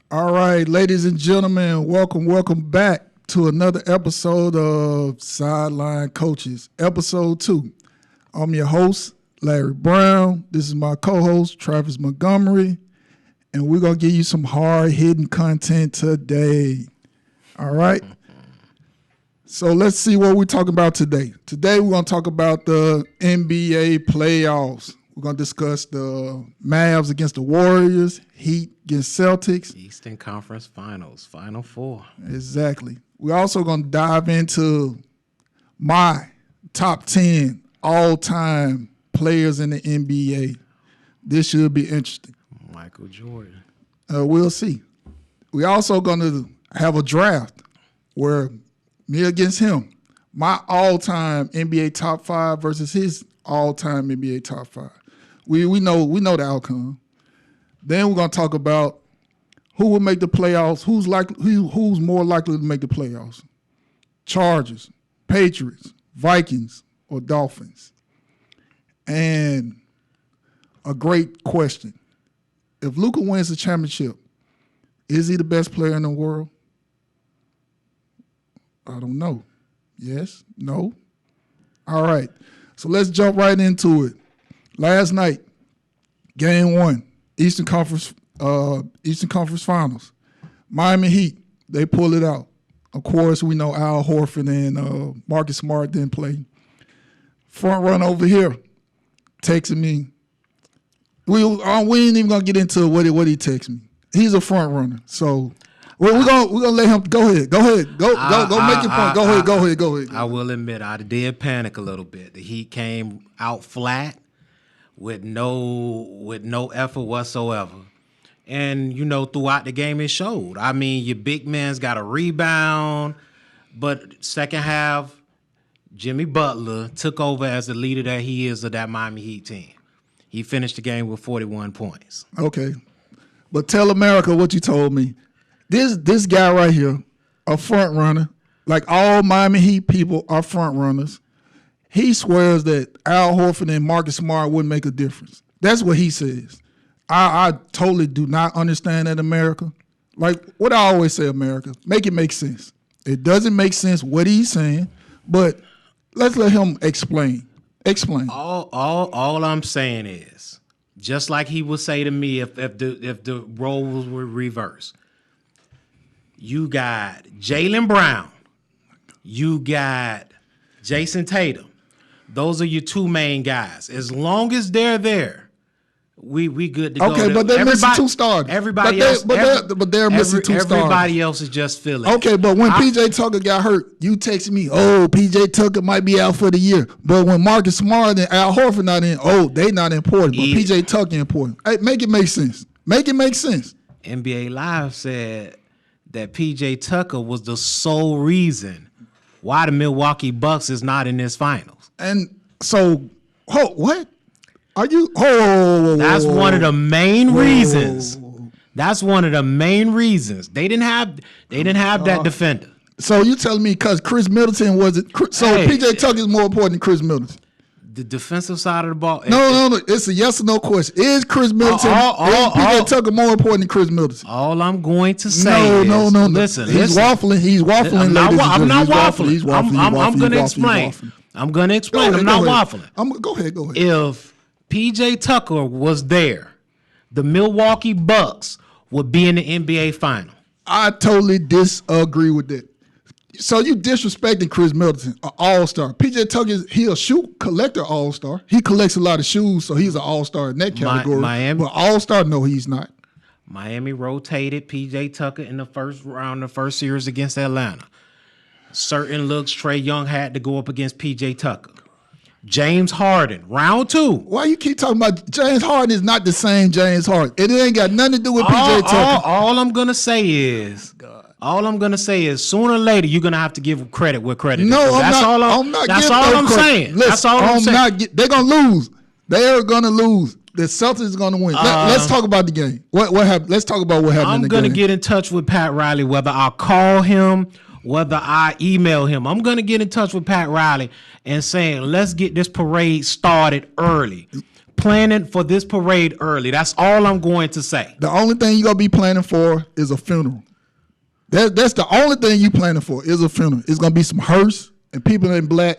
All right, ladies and gentlemen, welcome back to another episode of Sideline Coaches, episode 2. I'm your host, Larry Brown. This is my co-host, Travis Montgomery, and we're going to give you some hard-hitting content today. All right? So let's see what we're talking about today. Today, we're going to talk about the NBA playoffs. We're going to discuss the Mavs against the Warriors, Heat against Celtics. Eastern Conference Finals, Final Four. Exactly. We're also going to dive into my top 10 all-time players in the NBA. This should be interesting. Michael Jordan. We'll see. We're also going to have a draft where me against him, my all-time NBA top 5 versus his all-time NBA top 5. We know the outcome. Then we're gonna talk about who will make the playoffs, who's more likely to make the playoffs. Chargers, Patriots, Vikings, or Dolphins. And a great question. If Luka wins the championship, is he the best player in the world? I don't know. Yes? No? All right. So let's jump right into it. Last night, Game 1, Eastern Conference Finals. Miami Heat, they pull it out. Of course, we know Al Horford and Marcus Smart didn't play. Front run over here, texting me. We ain't even gonna get into what he texted me. He's a front runner, so we're gonna let him go ahead. Go make your point. Go ahead. I will admit I did panic a little bit. The Heat came out flat with no effort whatsoever. And, throughout the game it showed. I mean, your big man's got a rebound, but second half, Jimmy Butler took over as the leader that he is of that Miami Heat team. He finished the game with 41 points. Okay. But tell America what you told me. This guy right here, a front runner, like all Miami Heat people are front runners. He swears that Al Horford and Marcus Smart wouldn't make a difference. That's what he says. I totally do not understand that, America. Like what I always say, America, make it make sense. It doesn't make sense what he's saying, but let's let him explain. Explain. All I'm saying is, just like he would say to me if the roles were reversed, you got Jaylen Brown, you got Jason Tatum. Those are your two main guys. As long as they're there, we good to go. Okay, but they're missing two starters. Everybody else, they're missing two starters. Everybody else is just filling. Okay, but when PJ Tucker got hurt, you texted me, PJ Tucker might be out for the year. But when Marcus Smart and Al Horford not in, they not important. But PJ Tucker important. Hey, make it make sense. Make it make sense. NBA Live said that PJ Tucker was the sole reason why the Milwaukee Bucks is not in this finals. And so, what? Are you? That's one of the main reasons. That's one of the main reasons. They didn't have that defender. So you telling me because Chris Middleton wasn't? So PJ Tucker is more important than Chris Middleton. The defensive side of the ball. No. It's a yes or no question. Is Chris Middleton? Is PJ Tucker more important than Chris Middleton? All I'm going to say is, no. Listen, he's waffling. He's waffling. I'm not waffling. I'm going to explain. I'm going to explain. I'm not waffling. Go ahead. If PJ Tucker was there, the Milwaukee Bucks would be in the NBA final. I totally disagree with that. So you disrespecting Chris Middleton, an all-star. PJ Tucker, he a shoe collector all-star. He collects a lot of shoes, so he's an all-star in that category. Miami, but all-star, no, he's not. Miami rotated PJ Tucker in the first round, the first series against Atlanta. Certain looks, Trae Young had to go up against PJ Tucker. James Harden, round 2. Why you keep talking about James Harden is not the same James Harden. It ain't got nothing to do with PJ Tucker. All I'm going to say is, sooner or later, you're going to have to give credit where credit is. No, I'm not. That's all I'm saying. Listen, that's all I'm saying. They're going to lose. They're going to lose. The Celtics are going to win. Let's talk about the game. What happened? Let's talk about what happened in the game. I'm going to get in touch with Pat Riley, whether I call him, whether I email him. I'm going to get in touch with Pat Riley and saying, let's get this parade started early. planning for this parade early. That's all I'm going to say. The only thing you're going to be planning for is a funeral. That's the only thing you planning for is a funeral. It's going to be some hearse and people in black,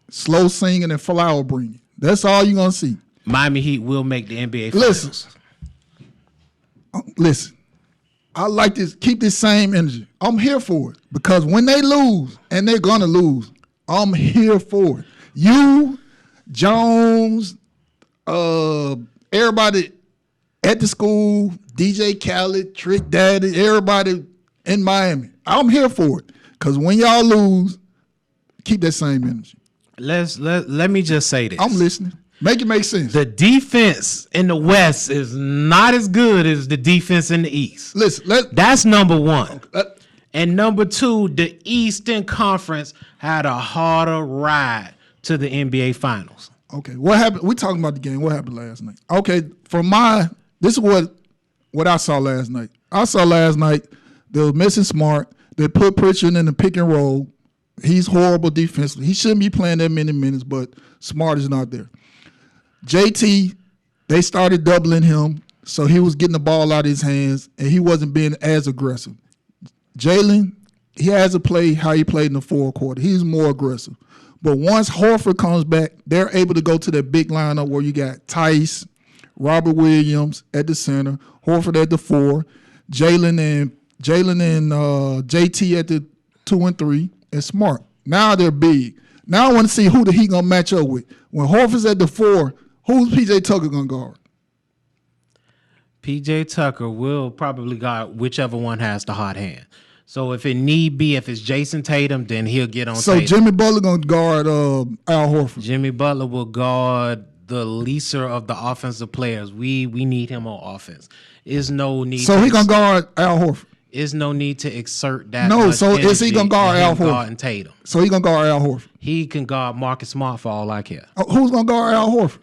slow singing and flower bringing. That's all you're going to see. Miami Heat will make the NBA Finals. Listen. I like this. Keep this same energy. I'm here for it because when they lose, and they're going to lose, I'm here for it. You, Jones, everybody at the school, DJ Khaled, Trick Daddy, everybody in Miami. I'm here for it because when y'all lose, keep that same energy. Let me just say this. I'm listening. Make it make sense. The defense in the West is not as good as the defense in the East. Listen, that's number one. And number two, the Eastern Conference had a harder ride to the NBA Finals. Okay, what happened? We talking about the game. What happened last night? Okay, this is what I saw last night. I saw last night they were missing Smart. They put Pritchard in the pick and roll. He's horrible defensively. He shouldn't be playing that many minutes, but Smart is not there. JT, they started doubling him, so he was getting the ball out of his hands, and he wasn't being as aggressive. Jalen, he hasn't played how he played in the fourth quarter. He's more aggressive. But once Horford comes back, they're able to go to that big lineup where you got Tice, Robert Williams at the center, Horford at the 4, Jalen and JT at the 2 and 3, and Smart. Now they're big. Now I want to see who the Heat gonna match up with. When Horford's at the 4, who's PJ Tucker gonna guard? PJ Tucker will probably guard whichever one has the hot hand. So if it need be, if it's Jason Tatum, then he'll get on. So Tatum. Jimmy Butler gonna guard Al Horford. Jimmy Butler will guard the leaser of the offensive players. We need him on offense. Is no need. So he gonna guard Al Horford. Is no need to exert that. No, so is he gonna guard Al Horford? Guarding Tatum. So he gonna guard Al Horford. He can guard Marcus Smart for all I care. Who's gonna guard Al Horford?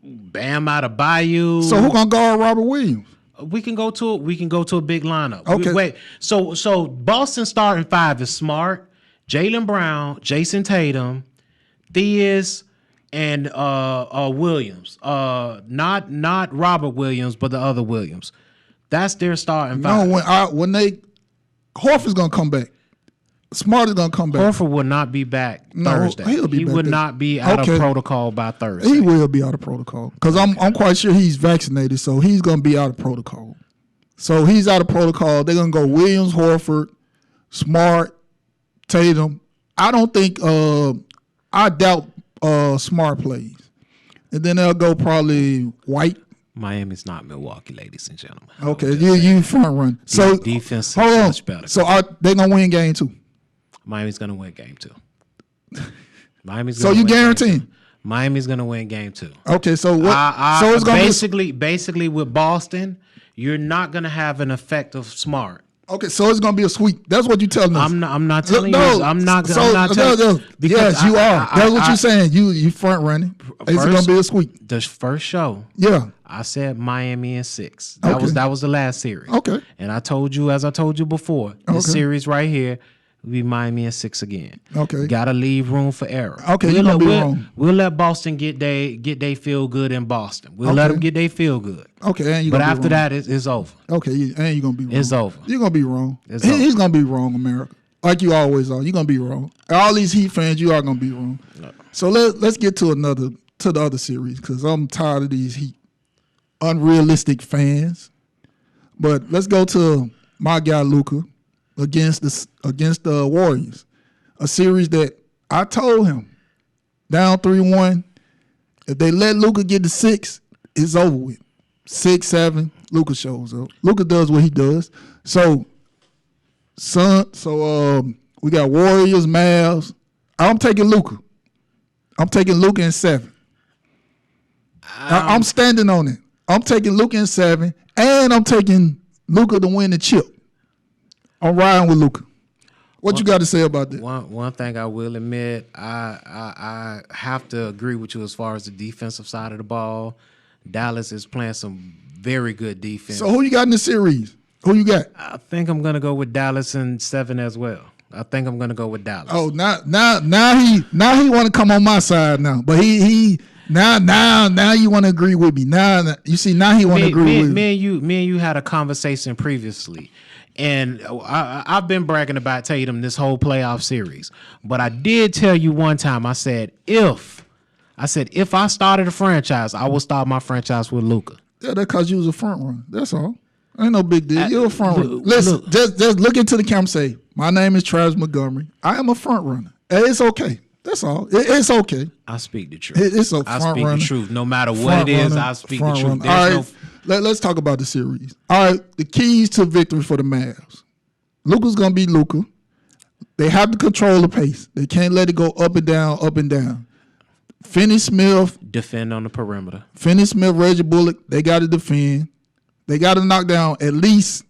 Bam Adebayo. So who gonna guard Robert Williams? We can go to a big lineup. Okay. Wait. So Boston starting 5 is Smart, Jaylen Brown, Jason Tatum, Theus, and Williams. Not Robert Williams, but the other Williams. That's their starting 5. No, when Horford's gonna come back. Smart is gonna come back. Horford will not be back Thursday. He would not be out of protocol by Thursday. He will be out of protocol because I'm quite sure he's vaccinated, so he's gonna be out of protocol. So he's out of protocol. They're gonna go Williams, Horford, Smart, Tatum. I don't think. I doubt Smart plays, and then they'll go probably White. Miami's not Milwaukee, ladies and gentlemen. Okay, you front run. So defense is much better. So they gonna win game 2. Miami's gonna win game 2. So you guarantee? Miami's gonna win game 2. Okay, so what? So it's gonna basically with Boston, you're not gonna have an effect of Smart. Okay, so it's gonna be a sweep. That's what you're telling us. I'm not telling you. I'm not telling. Yes, you are. That's what you're saying. You front running. It's gonna be a sweep. The first show. Yeah. I said Miami in 6. That was the last series. Okay. And I told you, as I told you before, this series right here will be Miami in 6 again. Okay. Gotta leave room for error. Okay, you're gonna be wrong. We'll let Boston get they feel good in Boston. We'll let them get they feel good. Okay, but after that, it's over. Okay, and you're gonna be wrong. It's over. You're gonna be wrong. He's gonna be wrong, America. Like you always are. You're gonna be wrong. All these Heat fans, you are gonna be wrong. No. So let's get to the other series because I'm tired of these Heat unrealistic fans. But let's go to my guy Luka against the Warriors, a series that I told him down 3-1. If they let Luka get to 6, it's over with. 6, 7, Luka shows up. Luka does what he does. So we got Warriors, Mavs. I'm taking Luka. I'm taking Luka in 7. I'm standing on it. I'm taking Luka in 7, and I'm taking Luka to win the chip. I'm riding with Luka. What you got to say about that? One thing I will admit, I have to agree with you as far as the defensive side of the ball. Dallas is playing some very good defense. So who you got in the series? Who you got? I think I'm gonna go with Dallas in 7 as well. I think I'm gonna go with Dallas. Oh, now he want to come on my side now, but he Now you want to agree with me. Now you see. Now he want to agree with me. Me and you had a conversation previously, and I've been bragging about Tatum this whole playoff series. But I did tell you one time. I said if I started a franchise, I would start my franchise with Luka. Yeah, that's because you was a front runner. That's all. Ain't no big deal. You're a front runner. Listen, just look into the camera and say, my name is Travis Montgomery. I am a front runner. And it's okay. That's all. It's okay. I speak the truth. It's a front runner. I speak the truth. No matter what it is, I speak the truth. All right, let's talk about the series. All right, the keys to victory for the Mavs. Luka's going to be Luka. They have to control the pace. They can't let it go up and down, up and down. Finney-Smith. Defend on the perimeter. Finney-Smith, Reggie Bullock, they got to defend. They got to knock down at least,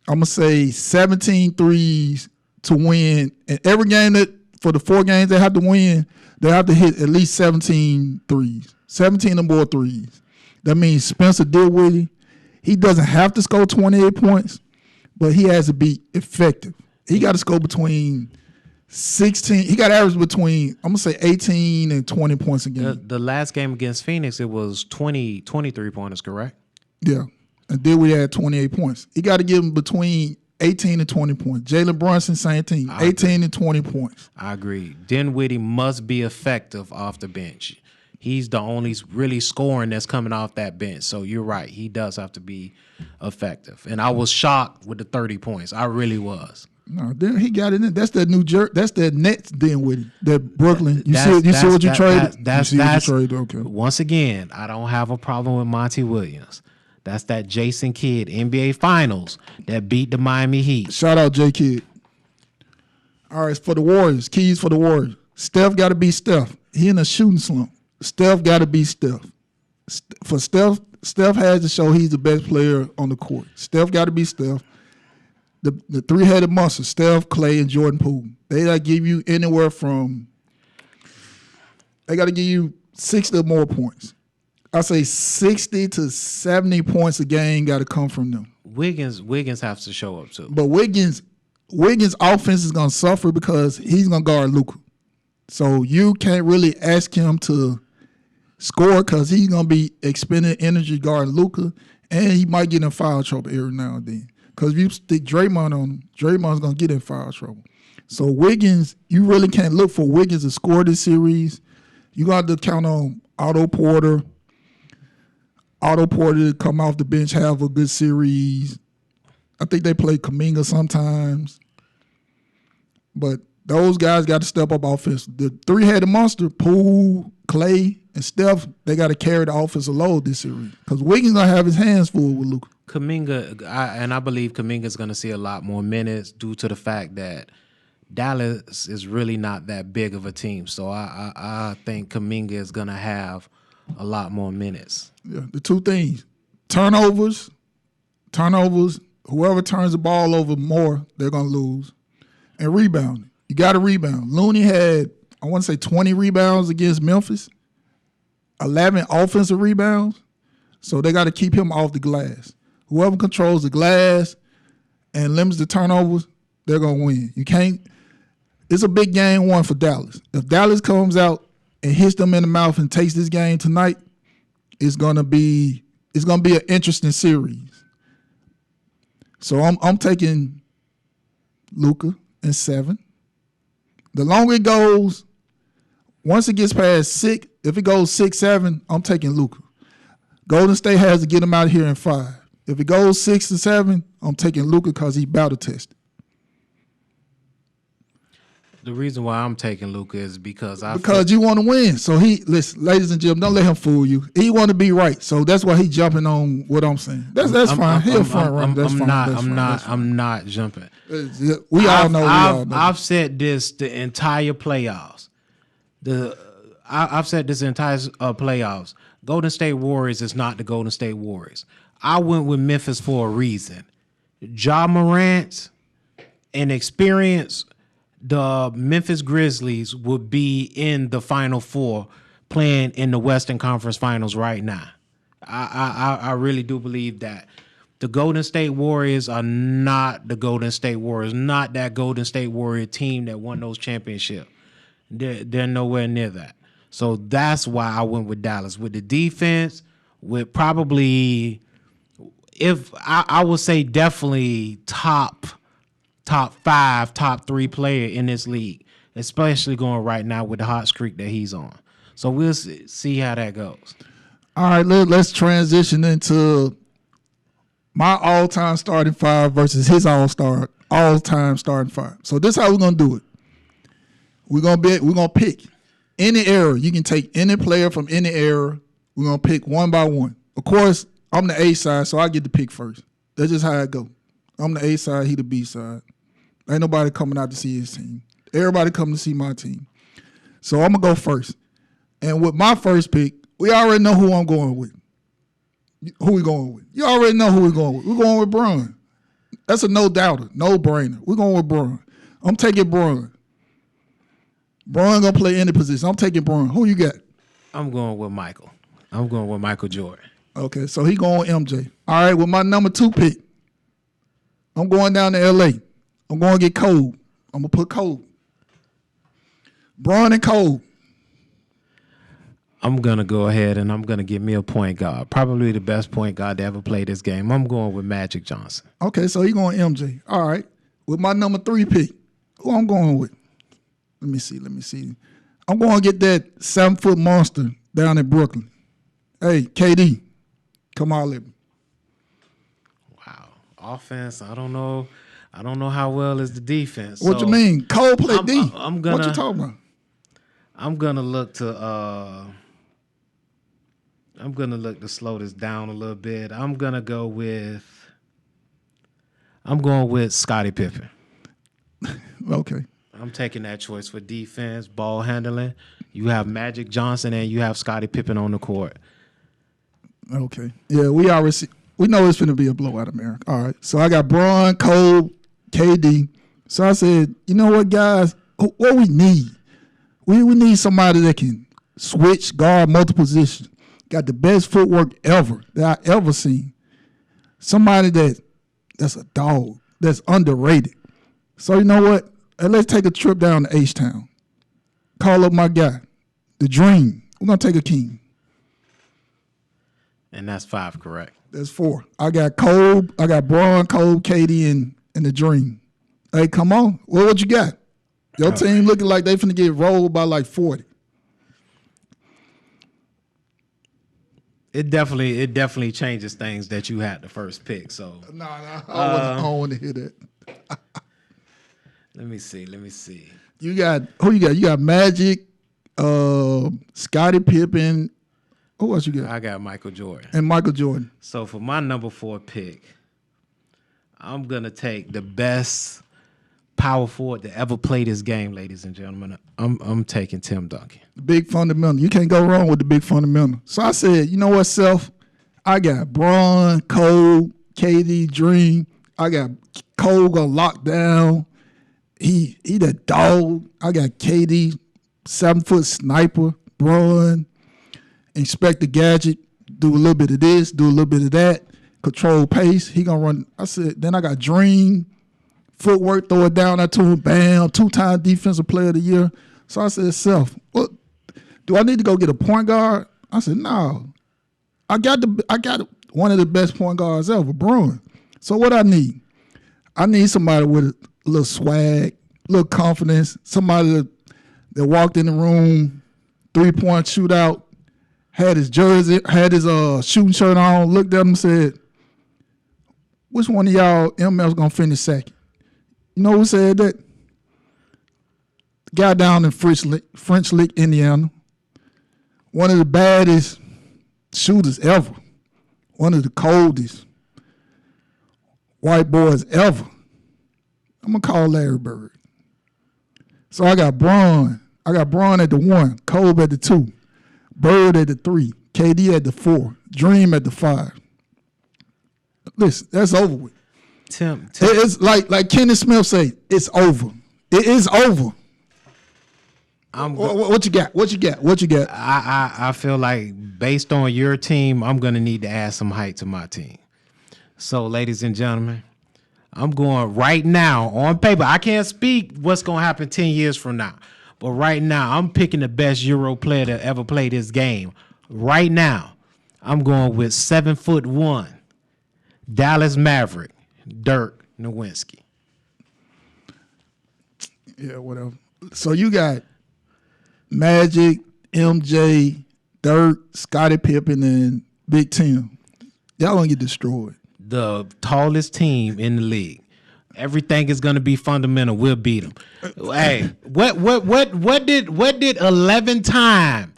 I'm going to say, 17 threes to win. And every game for the 4 games they have to win, they have to hit at least 17 threes, 17 or more threes. That means Spencer Dinwiddie, he doesn't have to score 28 points, but he has to be effective. He got to score between 16. He got to average between, I'm going to say, 18 and 20 points a game. The last game against Phoenix, it was 23 pointers, correct? Yeah. And Dinwiddie had 28 points. He got to give him between 18 and 20 points. Jalen Brunson, same team, 18 and 20 points. I agree. Dinwiddie must be effective off the bench. He's the only really scoring that's coming off that bench. So you're right. He does have to be effective. And I was shocked with the 30 points. I really was. No, he got it in. That's that New Jersey. That's that Nets Dinwiddie. That Brooklyn. You see what you traded? That's okay. Once again, I don't have a problem with Monty Williams. That's that Jason Kidd, NBA Finals, that beat the Miami Heat. Shout out J. Kidd. All right, for the Warriors, keys for the Warriors. Steph got to be Steph. He in a shooting slump. Steph got to be Steph. For Steph has to show he's the best player on the court. Steph got to be Steph. The three-headed monster, Steph, Clay, and Jordan Poole. They got to give you anywhere from, they got to give you 60 or more points. I say 60 to 70 points a game got to come from them. Wiggins has to show up too. But Wiggins' offense is going to suffer because he's going to guard Luka. So you can't really ask him to score because he's going to be expending energy guarding Luka, and he might get in foul trouble every now and then. Because if you stick Draymond on him, Draymond's going to get in foul trouble. So Wiggins, you really can't look for Wiggins to score this series. You got to count on Otto Porter to come off the bench, have a good series. I think they play Kuminga sometimes. But those guys got to step up offense. The three-headed monster, Poole, Clay, and Steph, they got to carry the offensive load this series. Because Wiggins going to have his hands full with Luka. Kuminga, I believe Kuminga's going to see a lot more minutes due to the fact that Dallas is really not that big of a team. So I think Kuminga is going to have a lot more minutes. Yeah, the two things, turnovers, whoever turns the ball over more, they're going to lose. And rebounding. You got to rebound. Looney had, I want to say 20 rebounds against Memphis, 11 offensive rebounds. So they got to keep him off the glass. Whoever controls the glass and limits the turnovers, they're going to win. You can't, it's a big game one for Dallas. If Dallas comes out and hits them in the mouth and takes this game tonight, it's gonna be an interesting series. So I'm taking Luka in 7. The longer it goes, once it gets past 6, if it goes 6-7, I'm taking Luka. Golden State has to get him out of here in 5. If it goes 6-7, I'm taking Luka because he's battle tested. The reason why I'm taking Luka is because you want to win. So listen, ladies and gentlemen, don't let him fool you. He want to be right. So that's why he jumping on what I'm saying. That's fine. He'll front run. That's fine. I'm not jumping. We all know. I've said this the entire playoffs. I've said this entire playoffs. Golden State Warriors is not the Golden State Warriors. I went with Memphis for a reason. Ja Morant and experience. The Memphis Grizzlies would be in the Final Four playing in the Western Conference Finals right now. I really do believe that. The Golden State Warriors are not the Golden State Warriors, not that Golden State Warrior team that won those championships. They're nowhere near that. So that's why I went with Dallas. With the defense, with probably, if I would say definitely top 5, top 3 player in this league, especially going right now with the hot streak that he's on. So we'll see how that goes. All right, let's transition into my all-time starting 5 versus his all-time starting 5. So this is how we're gonna do it. We're gonna pick any era. You can take any player from any era. We're gonna pick one by one. Of course, I'm the A side, so I get to pick first. That's just how it go. I'm the A side, he the B side. Ain't nobody coming out to see his team. Everybody coming to see my team. So I'm gonna go first. And with my first pick, we already know who I'm going with. Who we going with? You already know who we're going with. We're going with Bron. That's a no-doubter, no-brainer. We're going with Bron. I'm taking Bron. Bron gonna play any position. I'm taking Bron. Who you got? I'm going with Michael. I'm going with Michael Jordan. Okay, so he going with MJ. All right, with my number 2 pick, I'm going down to LA. I'm going to get Kobe. I'm gonna put Kobe. Bron and Kobe. I'm going to go ahead and I'm going to get me a point guard. Probably the best point guard to ever play this game. I'm going with Magic Johnson. Okay, so he going MJ. All right. With my number 3 pick, who I'm going with? Let me see. I'm going to get that 7-foot monster down in Brooklyn. Hey, KD, come on, let me. Wow. Offense, I don't know how well is the defense. What you mean? Cole play D. What you talking about? I'm gonna look to slow this down a little bit. I'm going with Scottie Pippen. Okay. I'm taking that choice for defense, ball handling. You have Magic Johnson and you have Scottie Pippen on the court. Okay. Yeah, we know it's going to be a blowout, America. All right. So I got Bron, Cole, KD. So I said, you know what, guys? What we need? We need somebody that can switch, guard multiple positions. Got the best footwork ever that I ever seen. Somebody that's a dog, that's underrated. So you know what? Let's take a trip down to H-Town. Call up my guy, the Dream. We're going to take a king. And that's 5, correct? That's 4. I got Cole, I got Bron, Cole, KD, and the Dream. Hey, come on. What you got? Your team looking like they finna get rolled by like 40. It definitely changes things that you had the first pick. So No, I don't want to hear that. Let me see. You got who you got? You got Magic, Scottie Pippen. Who else you got? I got Michael Jordan. And Michael Jordan. So for my number 4 pick, I'm gonna take the best power forward to ever play this game, ladies and gentlemen. I'm taking Tim Duncan. The big fundamental. You can't go wrong with the big fundamental. So I said, you know what, Self? I got Bron, Cole, KD, Dream. I got Cole gonna lock down. He the dog. I got KD, 7-foot sniper, Bron, Inspector Gadget, do a little bit of this, do a little bit of that, control pace. He gonna run. I said, then I got Dream, footwork, throw it down there to him, bam, 2-time defensive player of the year. So I said, Self, what do I need to go get a point guard? I said, no. I got one of the best point guards ever, Bruin. So what I need? I need somebody with a little swag, a little confidence, somebody that walked in the room, 3-point shootout, had his jersey, had his shooting shirt on, looked at him and said, which one of y'all ML's gonna finish second? You know who said that? The guy down in French Lick, Indiana. One of the baddest shooters ever. One of the coldest white boys ever. I'm going to call Larry Bird. So I got Bron. I got Bron at the 1, Kobe at the 2, Bird at the 3, KD at the 4, Dream at the 5. Listen, that's over with. Tim. It's like Kenneth Smith say, it's over. It is over. What you got? What you got? I feel like based on your team, I'm going to need to add some height to my team. So, ladies and gentlemen, I'm going right now on paper. I can't speak what's going to happen 10 years from now. But right now, I'm picking the best Euro player to ever play this game. Right now, I'm going with 7'1", Dallas Maverick, Dirk Nowitzki. Yeah, whatever. So you got Magic, MJ, Dirk, Scottie Pippen, and Big Tim. Y'all gonna get destroyed. The tallest team in the league. Everything is gonna be fundamental. We'll beat them. Hey, what did 11-time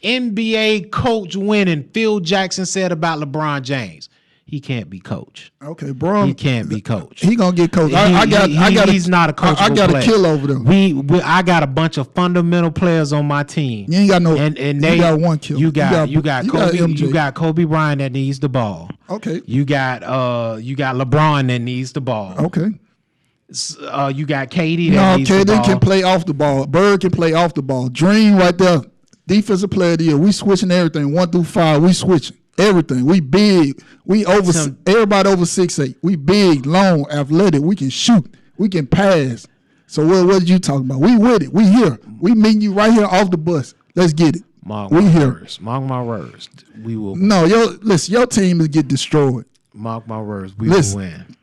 NBA coach winning Phil Jackson said about LeBron James? He can't be coach. Okay, bro. He can't be coach. He gonna get coached. He's not a coach. I got a kill over them. I got a bunch of fundamental players on my team. You ain't got no. And they you got one kill. You got Kobe. MJ. You got Kobe Bryant that needs the ball. Okay. You got LeBron that needs the ball. Okay. You got KD that needs the ball. KD can play off the ball. Bird can play off the ball. Dream right there. Defensive player of the year. We switching everything 1 through 5. We switching. Everything. We big. We everybody over 6'8". We big, long, athletic. We can shoot. We can pass. So what are you talking about? We with it. We here. We meeting you right here off the bus. Let's get it. Mark my words. We will. No, your team is get destroyed. Mark my words. We will win.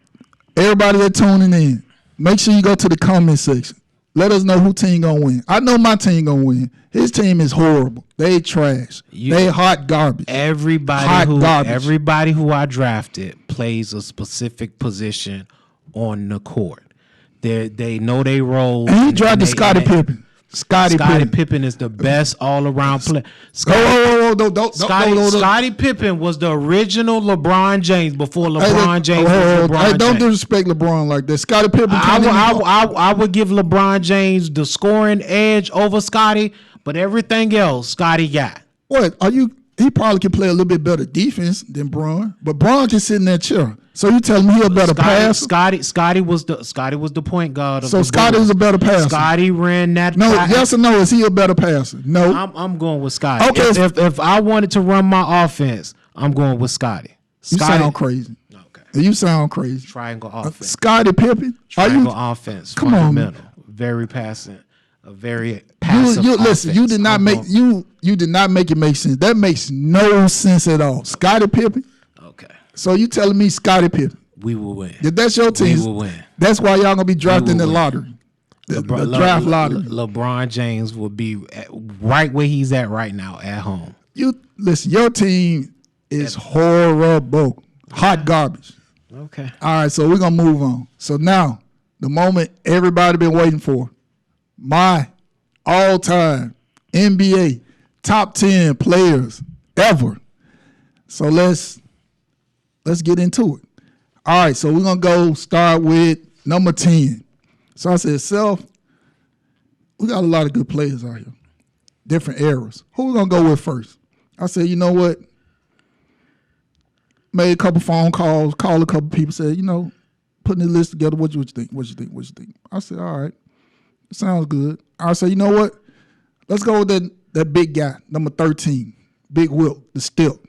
Everybody that tuning in, make sure you go to the comment section. Let us know who team gonna win. I know my team gonna win. His team is horrible. They trash. They hot garbage. Everybody who I drafted plays a specific position on the court. They know they role. And he drafted Scottie Pippen. Scottie Pippen is the best all-around player. Scottie Pippen was the original LeBron James before LeBron James was LeBron James. Don't disrespect LeBron like that. Scottie Pippen. I would give LeBron James the scoring edge over Scottie, but everything else Scottie got. What are you? He probably can play a little bit better defense than Bron, but Bron can sit in that chair. So you telling me he a better passer? Scottie was the point guard of so Scottie was a better passer. Scottie ran that. No, yes or no? Is he a better passer? No. I'm going with Scottie. Okay. If I wanted to run my offense, I'm going with Scottie. You sound crazy. Okay. You sound crazy. Triangle offense. Scottie Pippen. Triangle offense. Come fundamental. On. Very passing. A very passive. Listen. You did not make you did not make it make sense. That makes no sense at all. Scottie Pippen. Okay. So you telling me Scottie Pippen? We will win. If that's your team, we will win. That's why y'all gonna be drafting the lottery. The draft lottery. LeBron James will be right where he's at right now at home. You listen. Your team is horrible. Hot garbage. Okay. All right. So we're gonna move on. So now the moment everybody been waiting for. My all-time NBA top 10 players ever. So let's get into it. All right, so we're going to go start with number 10. So I said, Self, we got a lot of good players out here, different eras. Who we going to go with first? I said, you know what? Made a couple phone calls, called a couple people, said, putting the list together, what you think? What you think? I said, all right. Sounds good. I said, you know what? Let's go with that big guy, number 13, Big Wilt, the Stilt.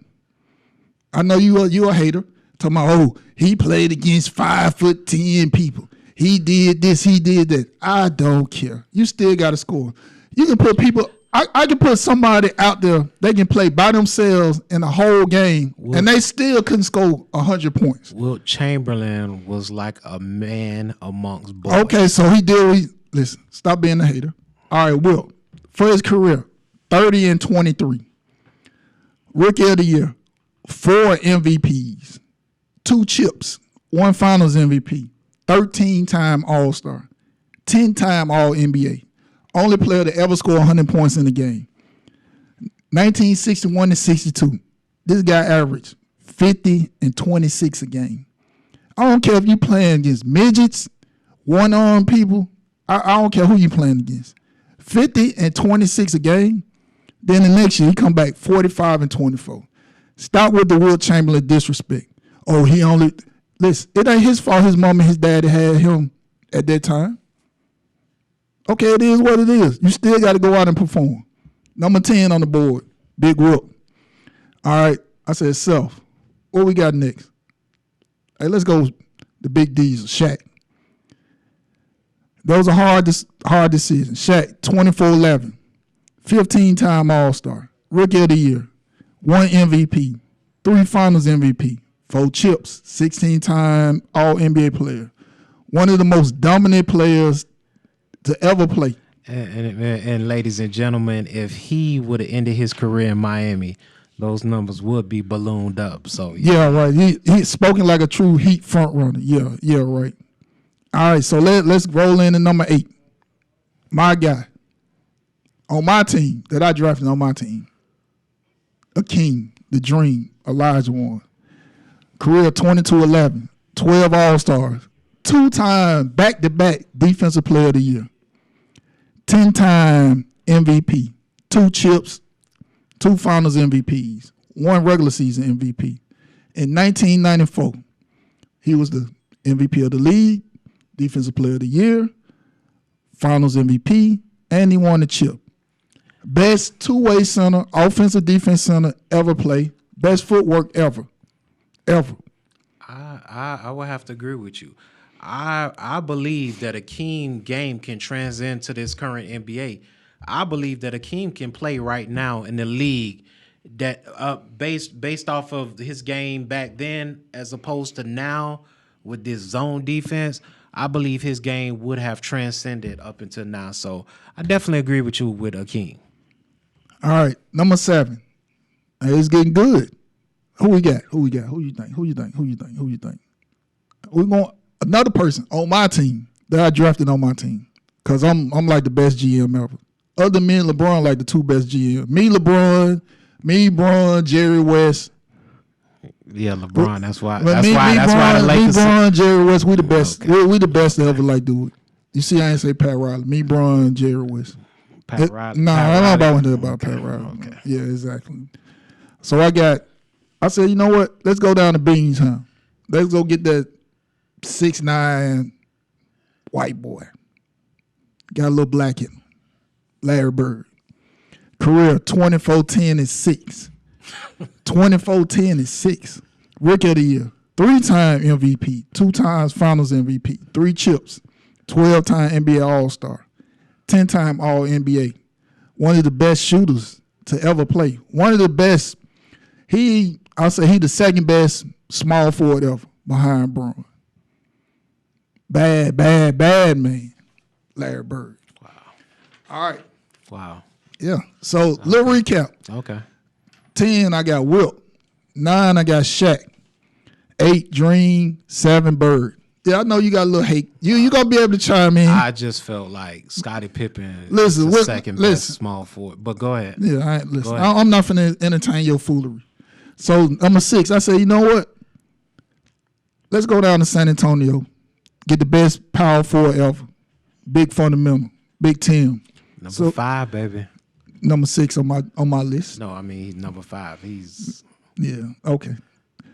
I know you a hater. Talking about, he played against 5'10" people. He did this, he did that. I don't care. You still got to score. You can put people. I can put somebody out there. They can play by themselves in a whole game, and they still couldn't score 100 points. Wilt Chamberlain was like a man amongst boys. Okay, so he did. Listen, stop being a hater. All right, Wilt, for his career, 30 and 23. Rookie of the year, 4 MVPs, 2 chips, 1 Finals MVP, 13-time All-Star, 10-time All-NBA. Only player to ever score 100 points in a game. 1961 to 62. This guy averaged 50 and 26 a game. I don't care if you playing against midgets, one-armed people. I don't care who you playing against. 50 and 26 a game. Then the next year, he come back 45 and 24. Stop with the Wilt Chamberlain disrespect. Oh, listen, it ain't his fault his mom and his daddy had him at that time. Okay, it is what it is. You still got to go out and perform. Number 10 on the board, Big Wilt. All right, I said, Self, what we got next? Hey, let's go the Big D's, Shaq. Those are hard decisions. Shaq, 24-11, 15-time All-Star, Rookie of the Year, 1 MVP, 3 Finals MVP, 4 chips, 16-time All-NBA player, one of the most dominant players to ever play. And ladies and gentlemen, if he would have ended his career in Miami, those numbers would be ballooned up. So yeah, right. He's spoken like a true Heat front runner. Yeah, right. All right, so let's roll into number 8. My guy on my team that I drafted on my team, Akeem, the Dream, Olajuwon. Career 22-11, 12 All-Stars, 2-time back-to-back Defensive Player of the Year, 10-time MVP, 2 chips, 2 Finals MVPs, 1 regular season MVP. In 1994, he was the MVP of the league, Defensive Player of the Year, Finals MVP, and he won the chip. Best two-way center, offensive defense center ever play. Best footwork ever. I would have to agree with you. I believe that Akeem game can transcend to this current NBA. I believe that Akeem can play right now in the league that based off of his game back then as opposed to now with this zone defense. I believe his game would have transcended up until now. So I definitely agree with you with Akeem. All right, number 7. Hey, it's getting good. Who we got? Who you think? We're going another person on my team that I drafted on my team because I'm like the best GM ever. Other than me and LeBron, like the 2 best GM. Me, LeBron, Jerry West. Yeah, LeBron. That's why the Lakers. LeBron, Jerry West. We the best. Okay. We the best to ever like do it. You see, I ain't say Pat Riley. Me, LeBron, Jerry West. Pat Riley. No, I don't know about Pat Riley. Okay. Yeah, exactly. So I said, you know what? Let's go down to Beanstown. Let's go get that 6'9" white boy. Got a little black in him. Larry Bird. Career 24-10-6. 24-10-6. Rookie of the Year. 3-time MVP. 2 times Finals MVP. 3 chips. 12-time NBA All-Star. 10-time All-NBA. One of the best shooters to ever play. One of the best. I'll say he the second best small forward ever behind Braun. Bad man. Larry Bird. Wow. All right. Wow. Yeah. So, little recap. Okay. 10, I got Wilt. 9, I got Shaq. 8, Dream. 7, Bird. Yeah, I know you got a little hate. You gonna be able to chime in. I just felt like Scottie Pippen is the second best small forward. But go ahead. Yeah, I'm not finna entertain your foolery. So, number 6, I say, you know what? Let's go down to San Antonio. Get the best power forward ever. Big fundamental. Big Tim. Number 5, baby. Number 6 on my list. No, I mean he's number 5. He's okay.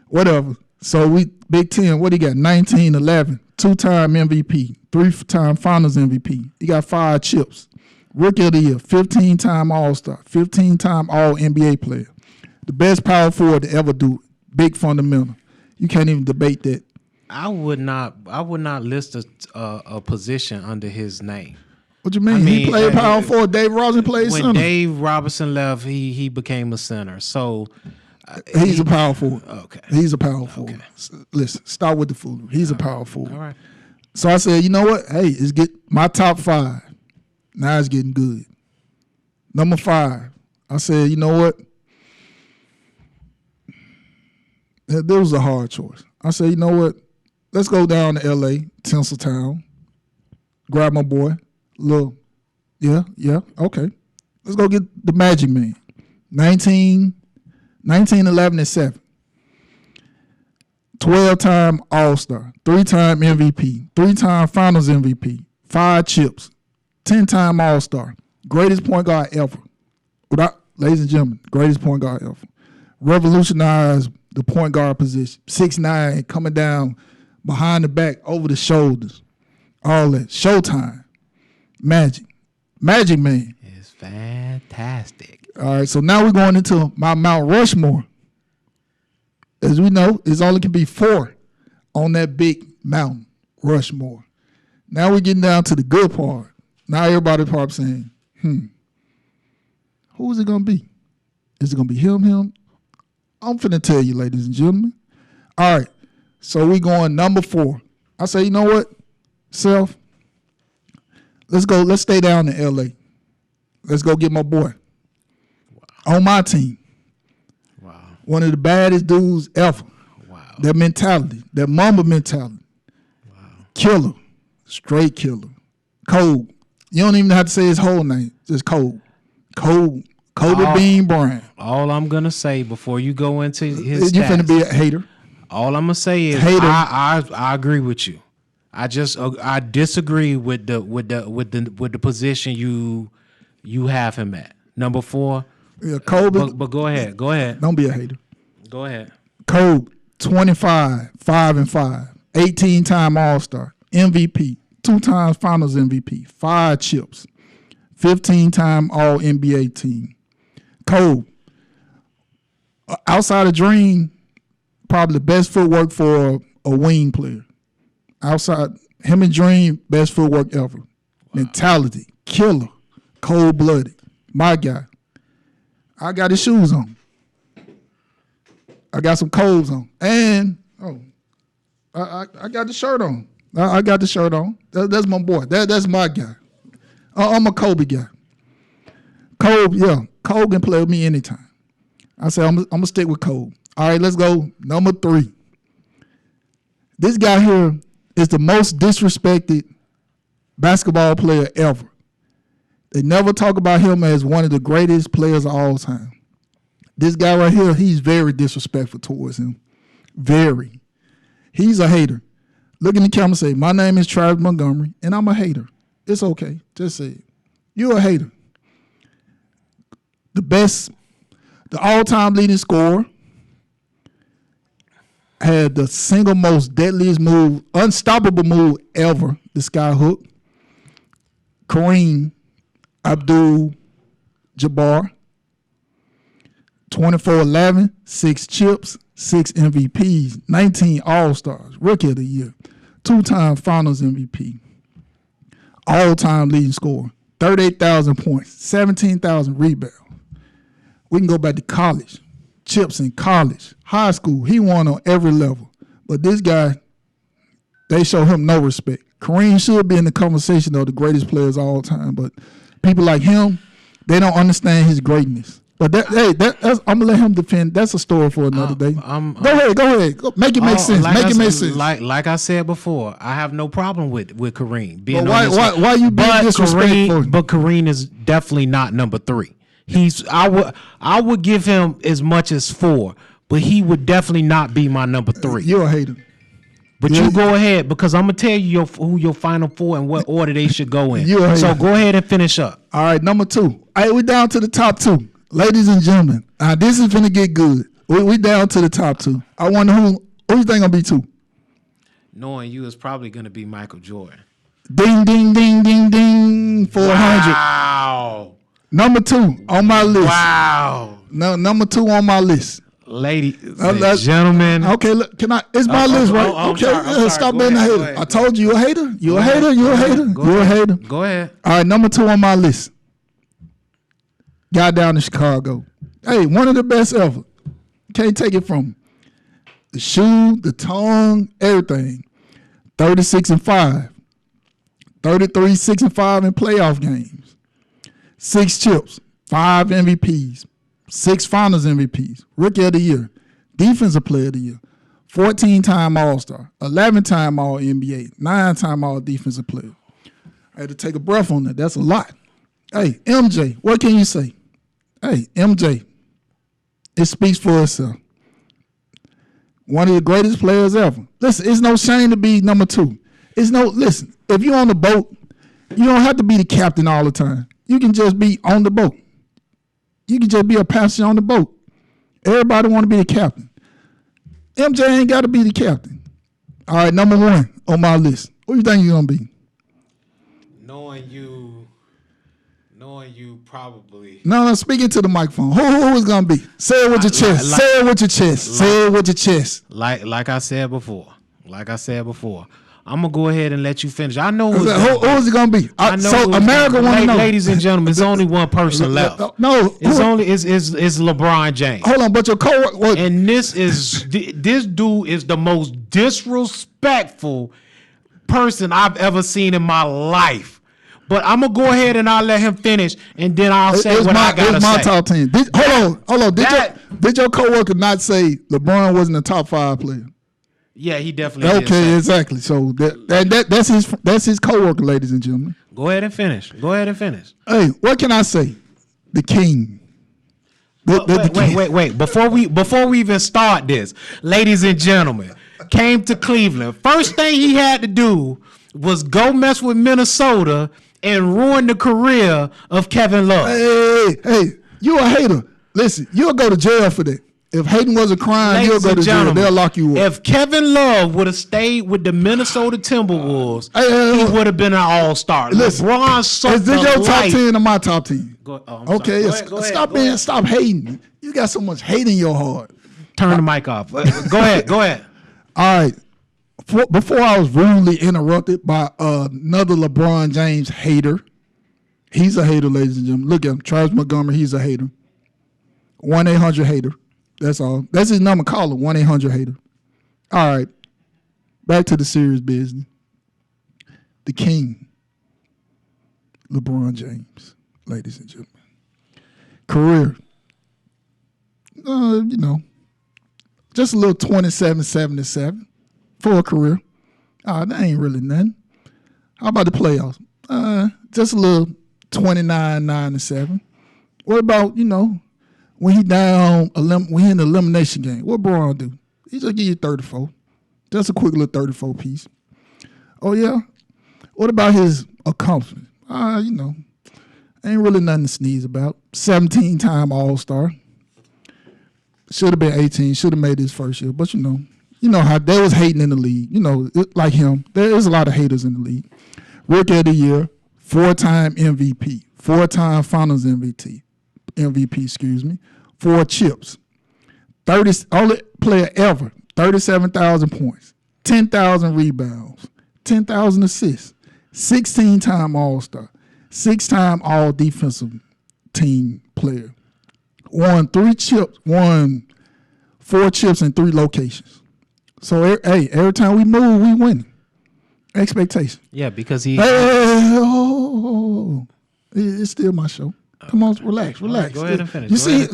Whatever. So Big Tim, what he got? 19-11, 2-time MVP, 3-time Finals MVP. He got 5 chips. Rookie of the Year, 15-time All-Star, 15-time All-NBA player. The best power forward to ever do it. Big fundamental. You can't even debate that. I would not list a position under his name. What you mean? He played power forward. Dave Robinson played center. When Dave Robinson left, he became a center. So he's a power forward. Okay. He's a power forward. Okay. Listen, start with the foolery. He's a power forward. All right. So I said, you know what? Hey, it's get my top 5. Now it's getting good. Number 5. I said, you know what? There was a hard choice. I said, you know what? Let's go down to L.A., Tinseltown, grab my boy. Little, yeah, okay. Let's go get the Magic Man. 19-11-7. 12-time All-Star, 3-time MVP, 3-time Finals MVP, 5 chips, 10-time All-Star, greatest point guard ever. Ladies and gentlemen, greatest point guard ever. Revolutionized the point guard position. 6'9", coming down behind the back, over the shoulders, all that. Showtime. Magic Man. It's fantastic. All right, so now we're going into my Mount Rushmore. As we know, it's only can be 4 on that big Mount Rushmore. Now we're getting down to the good part. Now everybody probably saying, who is it going to be? Is it going to be him? I'm finna tell you, ladies and gentlemen. All right, so we going number 4. I say, you know what, Self? Let's go. Let's stay down in L.A. Let's go get my boy on my team. Wow. One of the baddest dudes ever. Wow. That mentality, that Mamba mentality. Wow. Killer. Straight killer. Cold. You don't even have to say his whole name. Just Cold. Cold. Kobe Bean Bryant. All I'm going to say before you go into his You stats, finna be a hater. all I'm going to say is I agree with you. I disagree with the position you have him at. Number 4. Yeah, Kobe. But go ahead. Go ahead. Don't be a hater. Go ahead. Kobe, 25, 5-5, 18-time All-Star, MVP, 2 times Finals MVP, 5 chips, 15-time All-NBA team. Kobe, outside of Dream, probably the best footwork for a wing player. Outside him and Dream, best footwork ever. Wow. Mentality, killer, cold-blooded. My guy. I got his shoes on. I got some Kobe's on. And, I got the shirt on. I got the shirt on. That's my boy. That's my guy. I'm a Kobe guy. Kobe, yeah. Kobe can play with me anytime. I say I'm going to stick with Kobe. All right, let's go. Number 3. This guy here is the most disrespected basketball player ever. They never talk about him as one of the greatest players of all time. This guy right here, he's very disrespectful towards him. Very. He's a hater. Look in the camera and say, my name is Travis Montgomery, and I'm a hater. It's okay. Just say it. You're a hater. The all-time leading scorer, had the single most deadliest move, unstoppable move ever, the sky hook. Kareem Abdul-Jabbar, 24-11, 6 chips, 6 MVPs, 19 All-Stars, Rookie of the Year, 2-time Finals MVP, all-time leading scorer, 38,000 points, 17,000 rebounds. We can go back to college. Chips in college, high school, he won on every level. But this guy, they show him no respect. Kareem should be in the conversation of the greatest players of all time, but people like him, they don't understand his greatness. But I'm gonna let him defend. That's a story for another day. Go ahead. Make it make sense. Like I said before, I have no problem with Kareem being. Why you being disrespectful? But Kareem is definitely not number 3. I would give him as much as 4, but he would definitely not be my number 3. You're a hater. But you go ahead, because I'm gonna tell you who your final 4 and what order they should go in. You're a hater. So go ahead and finish up. All right, number 2. All right, we're down to the top 2. Ladies and gentlemen, this is gonna get good. We down to the top 2. I wonder who you think gonna be 2? Knowing you is probably gonna be Michael Jordan. Ding, ding, ding, ding, ding. 400. Wow. Number 2 on my list. Wow. No, number 2 on my list. Ladies and gentlemen. Okay, look, can I? It's my list, right? Okay, stop being a hater. I told you, you're a hater. You're a hater. You're a hater. You're a hater. Go ahead. All right, number 2 on my list. Guy down in Chicago. Hey, one of the best ever. Can't take it from him. The shoe, the tongue, everything. 36-5. 33-6-5 in playoff games. 6 chips, 5 MVPs, 6 Finals MVPs, Rookie of the Year, Defensive Player of the Year, 14-time All-Star, 11-time All-NBA, 9-time All-Defensive Player. I had to take a breath on that. That's a lot. Hey, MJ, what can you say? Hey, MJ, it speaks for itself. One of the greatest players ever. Listen, it's no shame to be number 2. Listen, if you're on the boat, you don't have to be the captain all the time. You can just be on the boat. You can just be a passenger on the boat. Everybody want to be the captain. MJ ain't got to be the captain. All right, number 1 on my list. What do you think you're going to be? Knowing you probably. No, speaking to the microphone. Who is going to be? Say it with your chest. Say it with your chest. Say it with your chest. Like I said before. I'm gonna go ahead and let you finish. I know who is it gonna be? I know so America want to know, ladies and gentlemen. There's only one person left. No, it's LeBron James. Hold on, but your coworker. And this dude is the most disrespectful person I've ever seen in my life. But I'm gonna go ahead and I'll let him finish, and then I'll say what I gotta say. It's my top 10. Hold on. Did your coworker not say LeBron wasn't a top 5 player? Yeah, he definitely did. Okay, exactly. So that's his coworker, ladies and gentlemen. Go ahead and finish. Hey, what can I say? The king. Wait. Before we even start this, ladies and gentlemen, came to Cleveland. First thing he had to do was go mess with Minnesota and ruin the career of Kevin Love. Hey, you a hater. Listen, you'll go to jail for that. If hating was a crime, you'll go to jail. They'll lock you up. If Kevin Love would have stayed with the Minnesota Timberwolves, he would have been an all-star. Listen, is this your top 10 or my top 10? Go ahead. Stop hating. You got so much hate in your heart. Turn the mic off. Go ahead. All right. Before I was rudely interrupted by another LeBron James hater. He's a hater, ladies and gentlemen. Look at him. Travis Montgomery, he's a hater. 1-800-HATER. That's all. That's his number. Call him. 1-800-HATER. All right. Back to the serious business. The king, LeBron James, ladies and gentlemen. Career. Just a little 27-77 for a career. That ain't really nothing. How about the playoffs? Just a little 29-9-7. What about, when he down, when he in the elimination game? What Braun do? He just give you 34. Just a quick little 34 piece. Oh, yeah? What about his accomplishment? Ain't really nothing to sneeze about. 17-time All-Star. Should have been 18. Should have made his first year. But, you know how they was hating in the league. Like him. There is a lot of haters in the league. Rookie of the Year, 4-time MVP, 4-time Finals MVP, 4 chips, only player ever, 37,000 points, 10,000 rebounds, 10,000 assists, 16-time All-Star, 6-time All-Defensive Team player, won 4 chips in 3 locations. So, every time we move, we win. Expectation. Yeah, because he... It's still my show. Come on, relax. Right, go ahead and finish. You see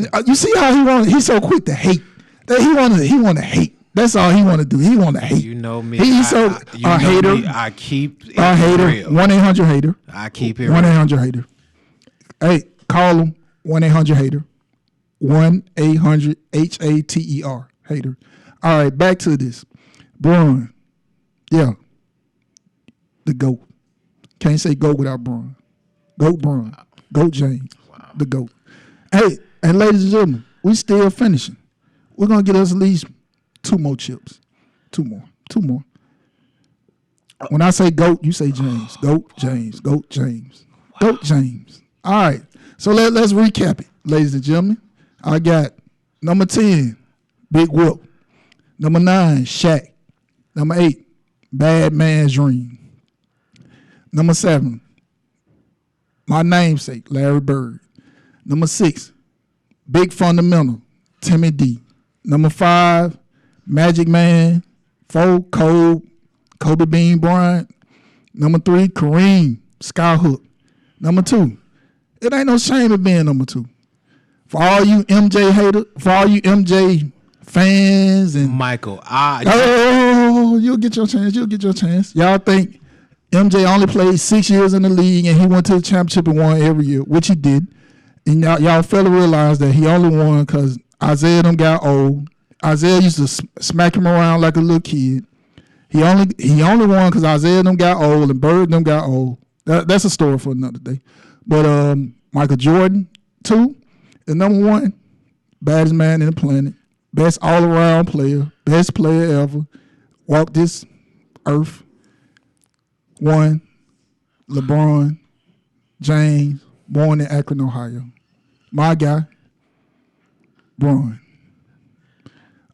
how he's so quick to hate. He want to hate. That's all he want to do. He want to hate. You know me. He's a hater. I keep it a hater. real. 1-800-HATER. I keep it 1-800-HATER. Hey, call him 1-800-HATER. 1-800-HATER. Hater. All right, back to this. Braun. Yeah. The GOAT. Can't say GOAT without Braun. GOAT Braun. GOAT James. Wow. The GOAT. Hey, and ladies and gentlemen, we still finishing. We're going to get us at least 2 more chips. 2 more. When I say GOAT, you say James. GOAT James. GOAT James. Wow. GOAT James. All right. So let's recap it, ladies and gentlemen. I got number 10, Big Whoop. Number 9, Shaq. Number 8, Bad Man's Dream. Number 7, my namesake, Larry Bird. Number 6, Big Fundamental, Timmy D. Number 5, Magic Man. 4, Kobe Bean Bryant. Number 3, Kareem Skyhook. Number 2, it ain't no shame in being number 2. For all you MJ haters, for all you MJ fans and Michael, you'll get your chance. Y'all think MJ only played 6 years in the league and he went to the championship and won every year, which he did. And y'all fail to realize that he only won because Isaiah them got old. Isaiah used to smack him around like a little kid. He only won because Isaiah them got old and Bird them got old. That's a story for another day. But Michael Jordan, 2, is number 1, baddest man in the planet, best all-around player, best player ever, walked this earth. 1, LeBron James, born in Akron, Ohio. My guy, Braun.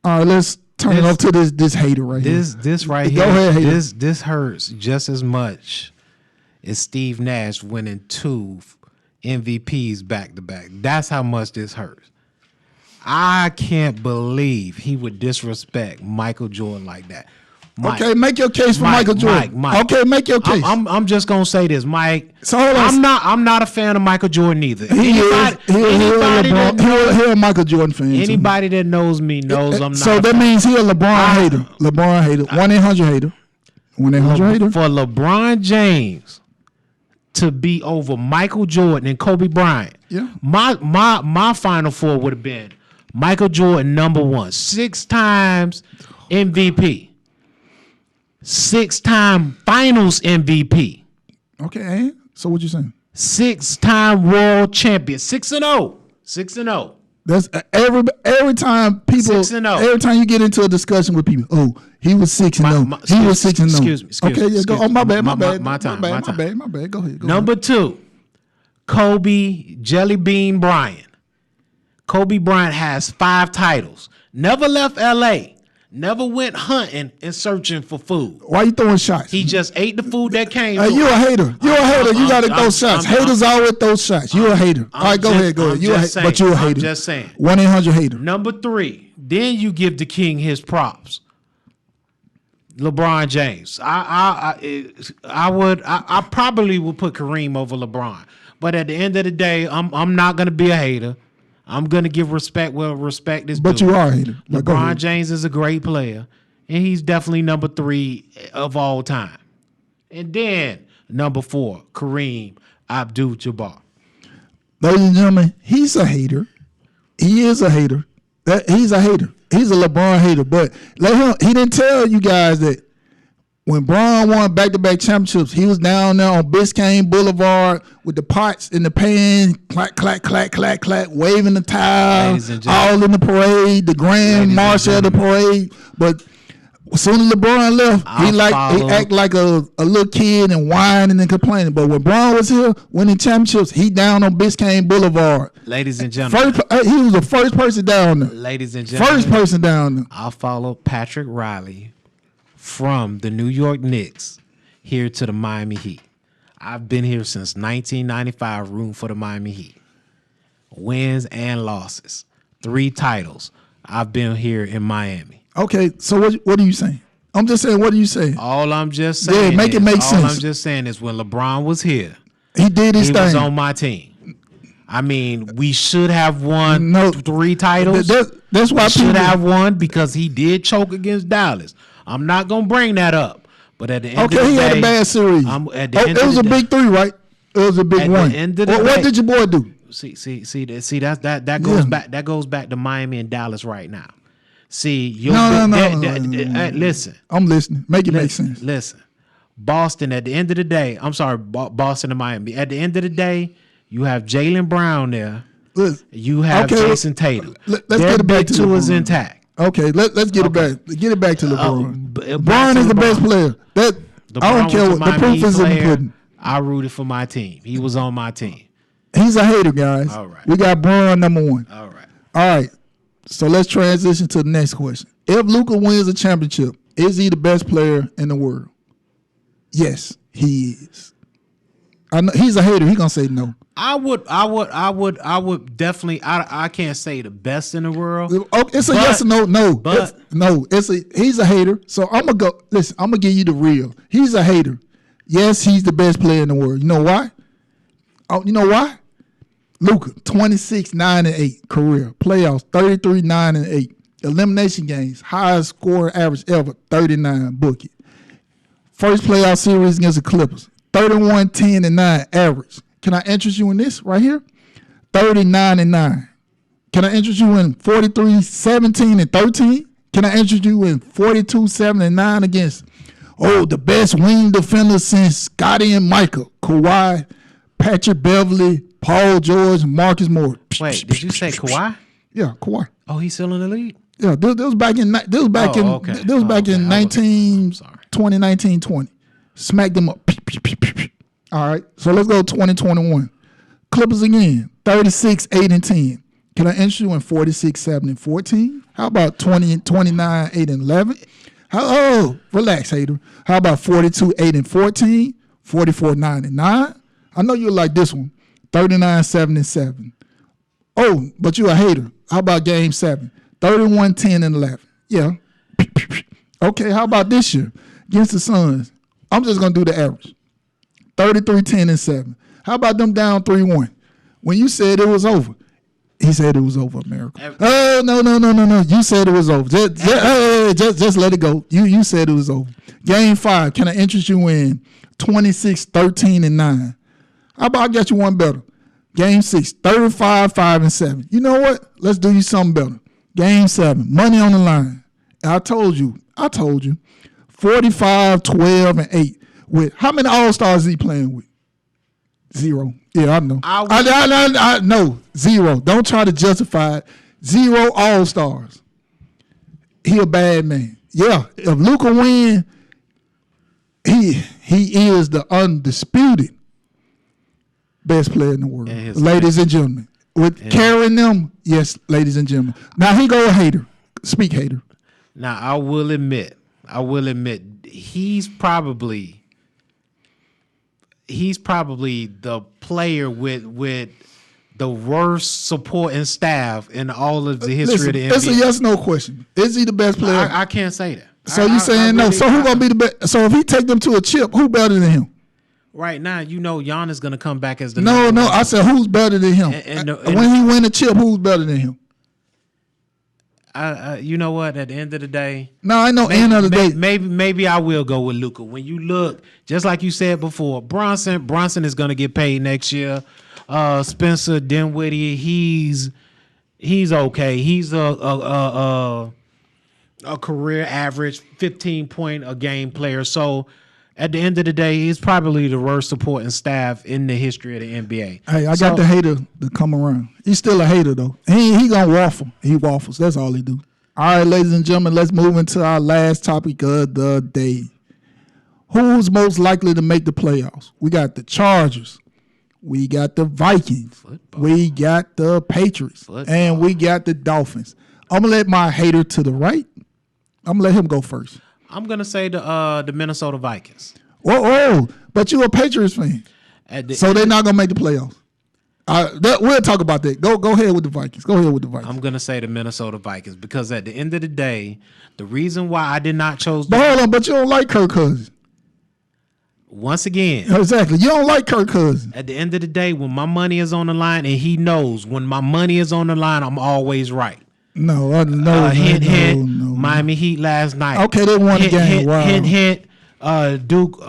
All right, turn it off to this hater right here. This right Go here. ahead, hater. This hurts just as much as Steve Nash winning 2 MVPs back to back. That's how much this hurts. I can't believe he would disrespect Michael Jordan like that. Mike, Okay, make your case for Michael Jordan. Mike. Okay, make your case. I'm just gonna say this, Mike. So hold on. I'm not a fan of Michael Jordan either. He is. He a Michael Jordan fan. Anybody that knows me knows I'm not. So that means he a LeBron hater. LeBron hater. 1-800 hater. 1-800 hater. For LeBron James to be over Michael Jordan and Kobe Bryant. Yeah. My Final Four would have been Michael Jordan #1, 6 times MVP. 6-time Finals MVP. Okay, so what you saying? 6-time world champion. 6-0. 6-0. That's every time people. 6-0. Every time you get into a discussion with people, oh, he was 6-0. He was 6-0. Excuse me. Okay, yeah, go. Oh, my bad. My time. My bad. Go ahead. Number 2, Kobe Jelly Bean Bryant. Kobe Bryant has 5 titles. Never left LA. Never went hunting and searching for food. Why you throwing shots? He just ate the food that came to you him. a hater. You a hater. You gotta throw shots. Haters always throw shots. You a hater. All right, go ahead. But you a hater. I'm just saying. 1-800 hater. Number 3, then you give the king his props. LeBron James. I probably would put Kareem over LeBron. But at the end of the day, I'm not gonna be a hater. I'm gonna give respect where respect is due. But you are a hater. LeBron James is a great player, and he's definitely number 3 of all time. And then number 4, Kareem Abdul-Jabbar. Ladies and gentlemen, he's a hater. He is a hater. He's a hater. He's a LeBron hater. But he didn't tell you guys that when Bron won back-to-back championships, he was down there on Biscayne Boulevard with the pots in the pan, clack, clack, clack, clack, clack, waving the towel, all in the parade, the grand marshal of the parade. But as soon as LeBron left, he act like a little kid and whining and complaining. But when Bron was here winning championships, he down on Biscayne Boulevard. Ladies and gentlemen. He was the first person down there. Ladies and gentlemen. First person down there. I'll follow Patrick Riley from the New York Knicks here to the Miami Heat. I've been here since 1995, rooting for the Miami Heat. Wins and losses. 3 titles. I've been here in Miami. Okay, so what are you saying? I'm just saying, what are you saying? All I'm just saying it make sense. All I'm just saying is when LeBron was here, he did his thing. He was on my team. I mean, we should have won 3 titles. That's why we should have won because he did choke against Dallas. I'm not gonna bring that up, but at the end of the day, he had a bad series. It was a big 3, right? It was a big 1. What did your boy do? See that goes back. That goes back to Miami and Dallas right now. See, listen. I'm listening. Make sense. Listen, Boston. At the end of the day, I'm sorry, Boston and Miami. At the end of the day, you have Jaylen Brown there. You have Jason Tatum. Let's get it back to LeBron. Is intact. Okay, let's get it back. Get it back to LeBron. Bron is the best player. I don't care what the proof is in the pudding. I rooted for my team. He was on my team. He's a hater, guys. All right. We got Bron #1. All right. All right. So let's transition to the next question. If Luka wins a championship, is he the best player in the world? Yes, he is. I know he's a hater. He's gonna say no. I would definitely. I can't say the best in the world. It's a yes or no. No, but he's a hater. So I'm gonna go. Listen, I'm gonna give you the real. He's a hater. Yes, he's the best player in the world. You know why? Oh, you know why? Luka, 26-9-8 career, playoffs 33-9-8, elimination games, highest scoring average ever 39. Book it. First playoff series against the Clippers, 31-10-9 average. Can I interest you in this right here? 39-9. Can I interest you in 43-17-13? Can I interest you in 42-7-9 against the best wing defender since Scottie and Michael, Kawhi, Patrick Beverly, Paul George, Marcus Morris. Wait, did you say Kawhi? Yeah, Kawhi. Oh, he's still in the league? Yeah, this was back in 2019-20. Smacked them up. All right, so let's go 2021. Clippers again, 36-8-10. Can I interest you in 46, 7, and 14? How about 20, 29, 8, and 11? Relax, hater. How about 42, 8, and 14? 44, 9, and 9? I know you like this one. 39, 7, and 7. Oh, but you a hater. How about game 7? 31, 10, and 11. Yeah. Okay, how about this year? Against the Suns. I'm just going to do the average. 33, 10, and 7. How about them down 3-1? When you said it was over, he said it was over, America. Oh, no. You said it was over. Just let it go. You said it was over. Game 5, can I interest you in 26, 13, and 9? How about I get you one better? Game 6, 35, 5, and 7. You know what? Let's do you something better. Game 7, money on the line. I told you. 45, 12, and 8. With how many All-Stars is he playing with? 0. Yeah, I know. I know. 0. Don't try to justify it. 0 All-Stars. He a bad man. Yeah, if Luka win, he is the undisputed best player in the world. Ladies and gentlemen. With carrying them, yes, ladies and gentlemen. Now he go a hater. Speak, hater. Now I will admit, he's probably the player with the worst supporting staff in all of the history of the NBA. It's a yes/no question. Is he the best player? I can't say that. So you saying no? So who gonna be the best? So if he take them to a chip, who better than him? Right now, you know, Giannis gonna come back as the no. I said who's better than him? When he win a chip, who's better than him? You know what? At the end of the day, no, I know. End of the day, maybe I will go with Luka. When you look, just like you said before, Bronson is gonna get paid next year. Spencer Dinwiddie, he's okay. He's a career average 15-point a game player. So at the end of the day, he's probably the worst supporting staff in the history of the NBA. Hey, I got the hater to come around. He's still a hater though. He gonna waffle. He waffles. That's all he do. All right, ladies and gentlemen, let's move into our last topic of the day. Who's most likely to make the playoffs? We got the Chargers. We got the Vikings. Football. We got the Patriots. Football. And we got the Dolphins. I'm going to let my hater to the right. I'm going to let him go first. I'm going to say the Minnesota Vikings. Whoa, but you're a Patriots fan. So they're not going to make the playoffs. We'll talk about that. Go ahead with the Vikings. I'm going to say the Minnesota Vikings because at the end of the day, the reason why I did not choose... But hold on, but you don't like Kirk Cousins. Once again. Exactly. You don't like Kirk Cousins. At the end of the day, when my money is on the line, and he knows when my money is on the line, I'm always right. No. Hint. Miami Heat last night. Okay, they won the game. Wow. Hint. Duke.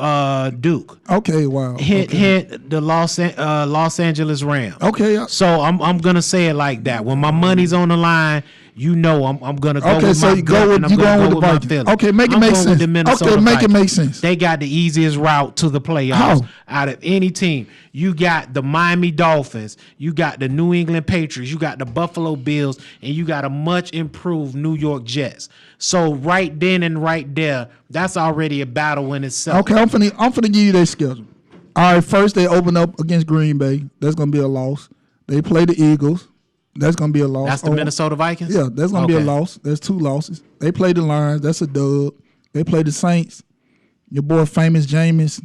Okay, wow. Hint the Los Angeles Rams. Okay. So I'm gonna say it like that. When my money's on the line, you know I'm gonna go with my gut and I'm gonna go with my feelings. Okay, make it make sense. Okay, make it make sense. They got the easiest route to the playoffs out of any team. You got the Miami Dolphins, you got the New England Patriots, you got the Buffalo Bills, and you got a much improved New York Jets. So right then and right there, that's already a battle in itself. Okay, I'm finna give you their schedule. All right, first they open up against Green Bay. That's gonna be a loss. They play the Eagles. That's going to be a loss. That's the Minnesota Vikings? Yeah, that's going to be a loss. There's 2 losses. They play the Lions. That's a dub. They play the Saints. Your boy Famous Jameis.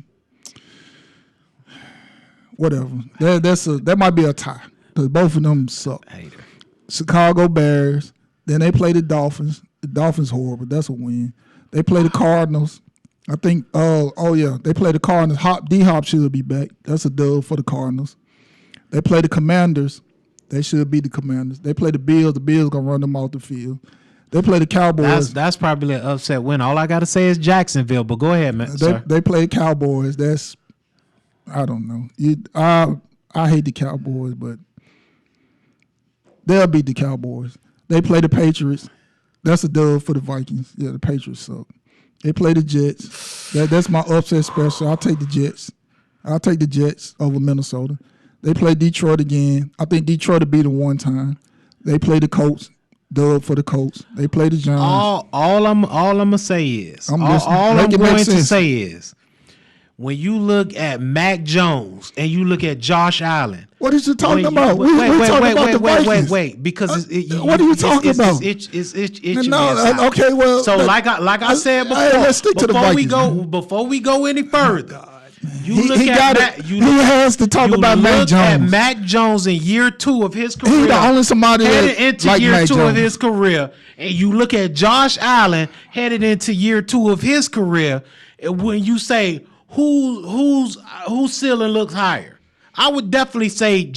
Whatever. That might be a tie because both of them suck. Hater. Chicago Bears. Then they play the Dolphins. The Dolphins horrible. That's a win. They play the Cardinals. I think, they play the Cardinals. D-Hop should be back. That's a dub for the Cardinals. They play the Commanders. They should be the Commanders. They play the Bills. The Bills going to run them off the field. They play the Cowboys. That's probably an upset win. All I got to say is Jacksonville, but go ahead, man. They play Cowboys. That's, I don't know. I hate the Cowboys, but they'll beat the Cowboys. They play the Patriots. That's a dub for the Vikings. Yeah, the Patriots suck. They play the Jets. That's my upset special. I'll take the Jets. I'll take the Jets over Minnesota. They play Detroit again. I think Detroit will beat them one time. They play the Colts. Dub for the Colts. They play the Giants. All I'm gonna say is, all I'm going to say is, when you look at Mac Jones and you look at Josh Allen. What are you talking about? We're talking about the Vikings. Wait, because what are you talking about? It's No, okay, well. So like I said before, let's stick to the Vikings. Before we go any further, He has to talk about Mac Jones. At Mac Jones in year 2 of his career. He's the only somebody headed into like year Mac 2 Jones. of his career, and you look at Josh Allen headed into year 2 of his career. And when you say whose ceiling looks higher, I would definitely say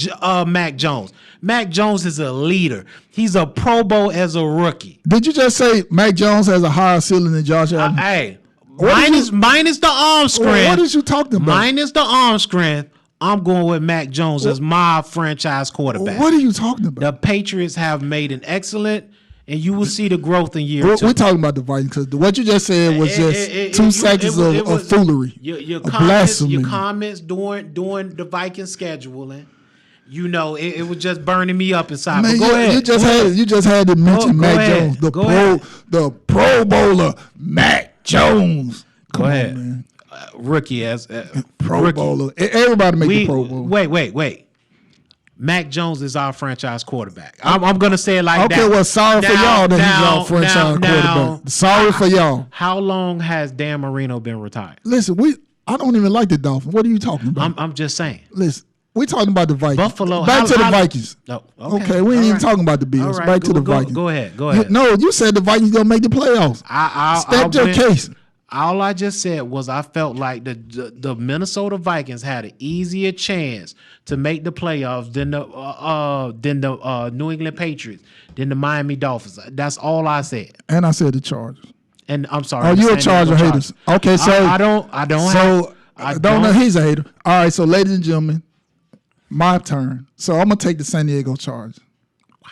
Mac Jones. Mac Jones is a leader. He's a Pro Bowl as a rookie. Did you just say Mac Jones has a higher ceiling than Josh Allen? Hey. Minus the arm strength. What is you talking about? Minus the arm strength, I'm going with Mac Jones as my franchise quarterback. What are you talking about? The Patriots have made an excellent, and you will see the growth in year 2. We're talking about the Vikings because what you just said was just 2 seconds of foolery, your blasphemy. Your comments during the Vikings scheduling. You know, it was just burning me up inside. Man, but go ahead. You just had to mention Mac Jones, the Pro Bowler Mac Jones. Go ahead, man. Rookie as Pro Bowler. Everybody make the Pro Bowl. Wait. Mac Jones is our franchise quarterback. I'm gonna say it like that. Okay, well, sorry for y'all that he's our franchise quarterback. Sorry for y'all. How long has Dan Marino been retired? Listen, I don't even like the Dolphins. What are you talking about? I'm just saying. Listen. We're talking about the Vikings. Buffalo. Back to the Vikings. No, okay, we ain't even talking about the Bills. Right. Back to the Vikings. Go ahead. No, you said the Vikings gonna make the playoffs. State your case. All I just said was I felt like the Minnesota Vikings had an easier chance to make the playoffs than the New England Patriots, than the Miami Dolphins. That's all I said. And I said the Chargers. And I'm sorry. Oh, you're a Charger hater. Okay, so I don't know he's a hater. All right, so ladies and gentlemen. My turn. So I'm gonna take the San Diego Chargers. Wow.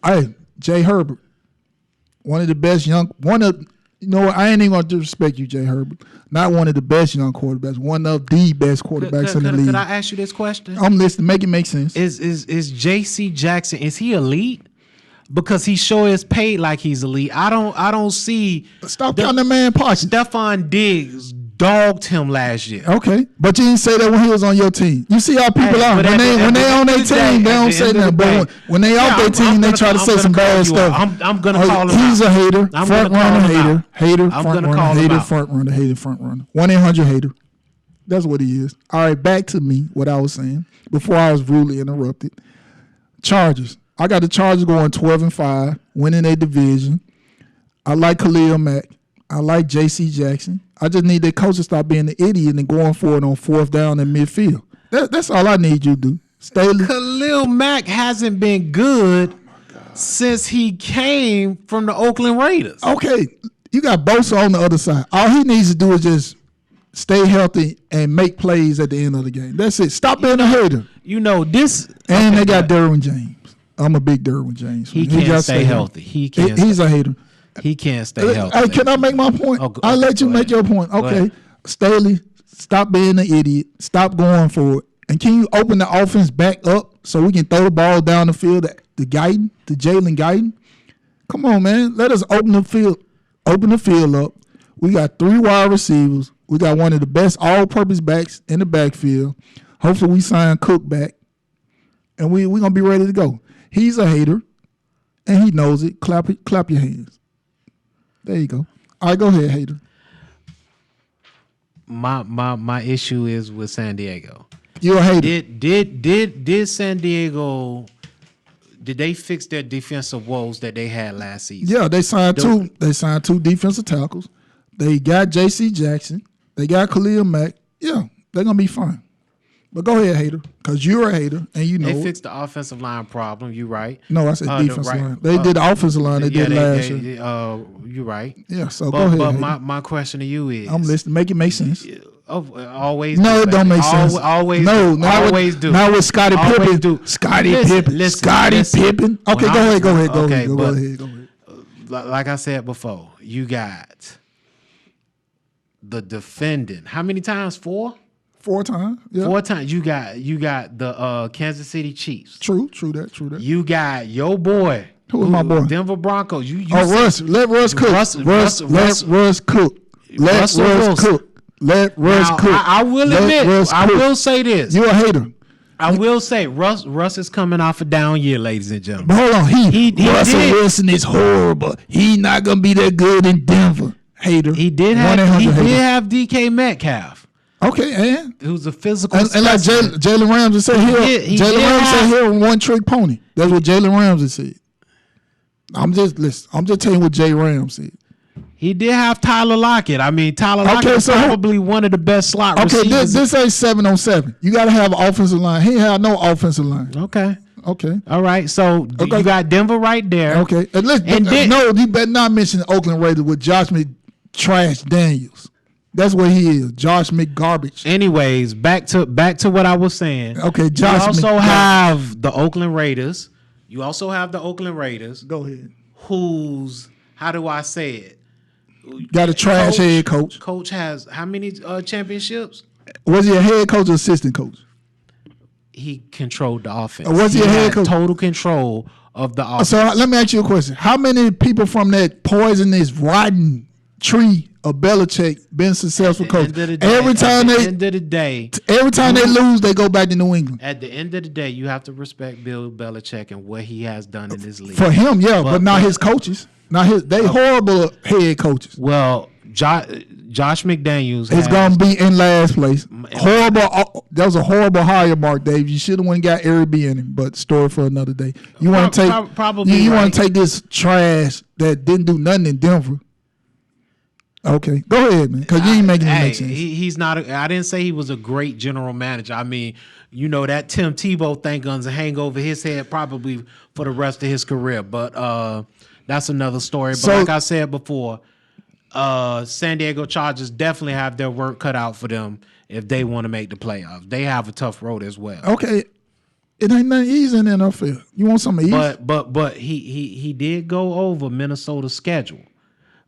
Hey, Jay Herbert, one of the best I ain't even gonna disrespect you, Jay Herbert. Not one of the best young quarterbacks, one of the best quarterbacks in the league. Could I ask you this question? I'm listening. Make it make sense. Is J.C. Jackson? Is he elite? Because he sure is paid like he's elite. I don't see. Stop counting the man pocket. Stephon Diggs dogged him last year. Okay, but you didn't say that when he was on your team. You see how people are when they on their team, they don't say nothing. But when they off their team, they try to say some bad stuff. I'm gonna call him. He's a hater, front runner, hater, I'm front gonna runner, call him hater, out. front runner, hater, front runner. 1-800 hater. That's what he is. All right, back to me. What I was saying before I was rudely interrupted. Chargers. I got the Chargers going 12-5, winning a division. I like Khalil Mack. I like J.C. Jackson. I just need their coach to stop being an idiot and going for it on 4th down in midfield. That's all I need you to do. Staley. Khalil Mack hasn't been good since he came from the Oakland Raiders. Okay, you got Bosa on the other side. All he needs to do is just stay healthy and make plays at the end of the game. That's it. Stop being a hater. You know this. And they got Derwin James. I'm a big Derwin James fan. He can't stay healthy. He's a hater. He can't stay healthy. Hey, can I make my point? I'll let you make your point. Okay. Staley, stop being an idiot. Stop going for it. And can you open the offense back up so we can throw the ball down the field to Guyton, to Jalen Guyton? Come on, man. Let us open the field up. We got 3 wide receivers. We got one of the best all-purpose backs in the backfield. Hopefully we sign Cook back. And we're going to be ready to go. He's a hater, and he knows it. Clap your hands. There you go. All right, go ahead, hater. My issue is with San Diego. You're a hater. Did San Diego? Did they fix their defensive woes that they had last season? Yeah, they signed two. They signed 2 defensive tackles. They got J.C. Jackson. They got Khalil Mack. Yeah, they're gonna be fine. But go ahead, hater, because you're a hater and you know they fixed the offensive line problem. You right? No, I said defensive line. They did the offensive line. They did last year. You right? Yeah. So go ahead. But my question to you is, I'm listening. Make it make sense. Always. No, it don't make sense. Always. No, always do. Now with Scottie Pippen. Scottie Pippen. Okay, go ahead. Like I said before, you got the defending. How many times? 4? 4 times. Yeah. 4 times. You got the Kansas City Chiefs. True that. You got your boy. Who is my boy? Denver Broncos. Russ. Let Russ cook. Let Russ cook. Let Russ Now, cook. I will Let admit, Russ I cook. will say this. You a hater. I will say Russ is coming off a down year, ladies and gentlemen. But hold on, He Russell did. Wilson is horrible. He not gonna be that good in Denver. Hater. He did 1-800 hater. have DK Metcalf, Okay, and who's a physical like specimen. Jalen Ramsey said, He Jalen did Ramsey said have- he a one trick pony. That's what Jalen Ramsey said. I'm just telling you what Jay Ram said. He did have Tyler Lockett. I mean, Tyler Lockett is so probably one of the best slot Okay, receivers. this ain't 7-on-7. You got to have an offensive line. He ain't have no offensive line. Okay. Okay. All right. So Okay. you got Denver right there. Okay. And then- no, you better not mention the Oakland Raiders with Josh McDaniels. That's what he is. Josh McGarbage. Anyways, back to what I was saying. Okay, You Josh also McGarbage. have the Oakland Raiders. Go ahead. Who's, how do I say it? Got a trash head coach. Coach has how many championships? Was he a head coach or assistant coach? He controlled the offense. Was he a head had coach? Total control of the offense. So let me ask you a question. How many people from that poisonous, rotten tree of Belichick been successful coach? End of the day, Every time they lose, they go back to New England. At the end of the day, you have to respect Bill Belichick and what he has done in this league. For him, yeah, but not his coaches. Not his. They horrible head coaches. Well, Josh McDaniels It's gonna be in last place. Horrible. That was a horrible hire, Mark Dave. You should have went and got Eric B in him, but story for another day. You want to take probably you right. want to take this trash that didn't do nothing in Denver. Okay, go ahead, man, because you ain't making it make sense. He's not. I didn't say he was a great general manager. I mean, you know that Tim Tebow thing gonna hang over his head probably for the rest of his career. But that's another story. But So- like I said before, San Diego Chargers definitely have their work cut out for them if they want to make the playoffs. They have a tough road as well. Okay, it ain't nothing easy in the NFL. You want some easy? But he did go over Minnesota's schedule.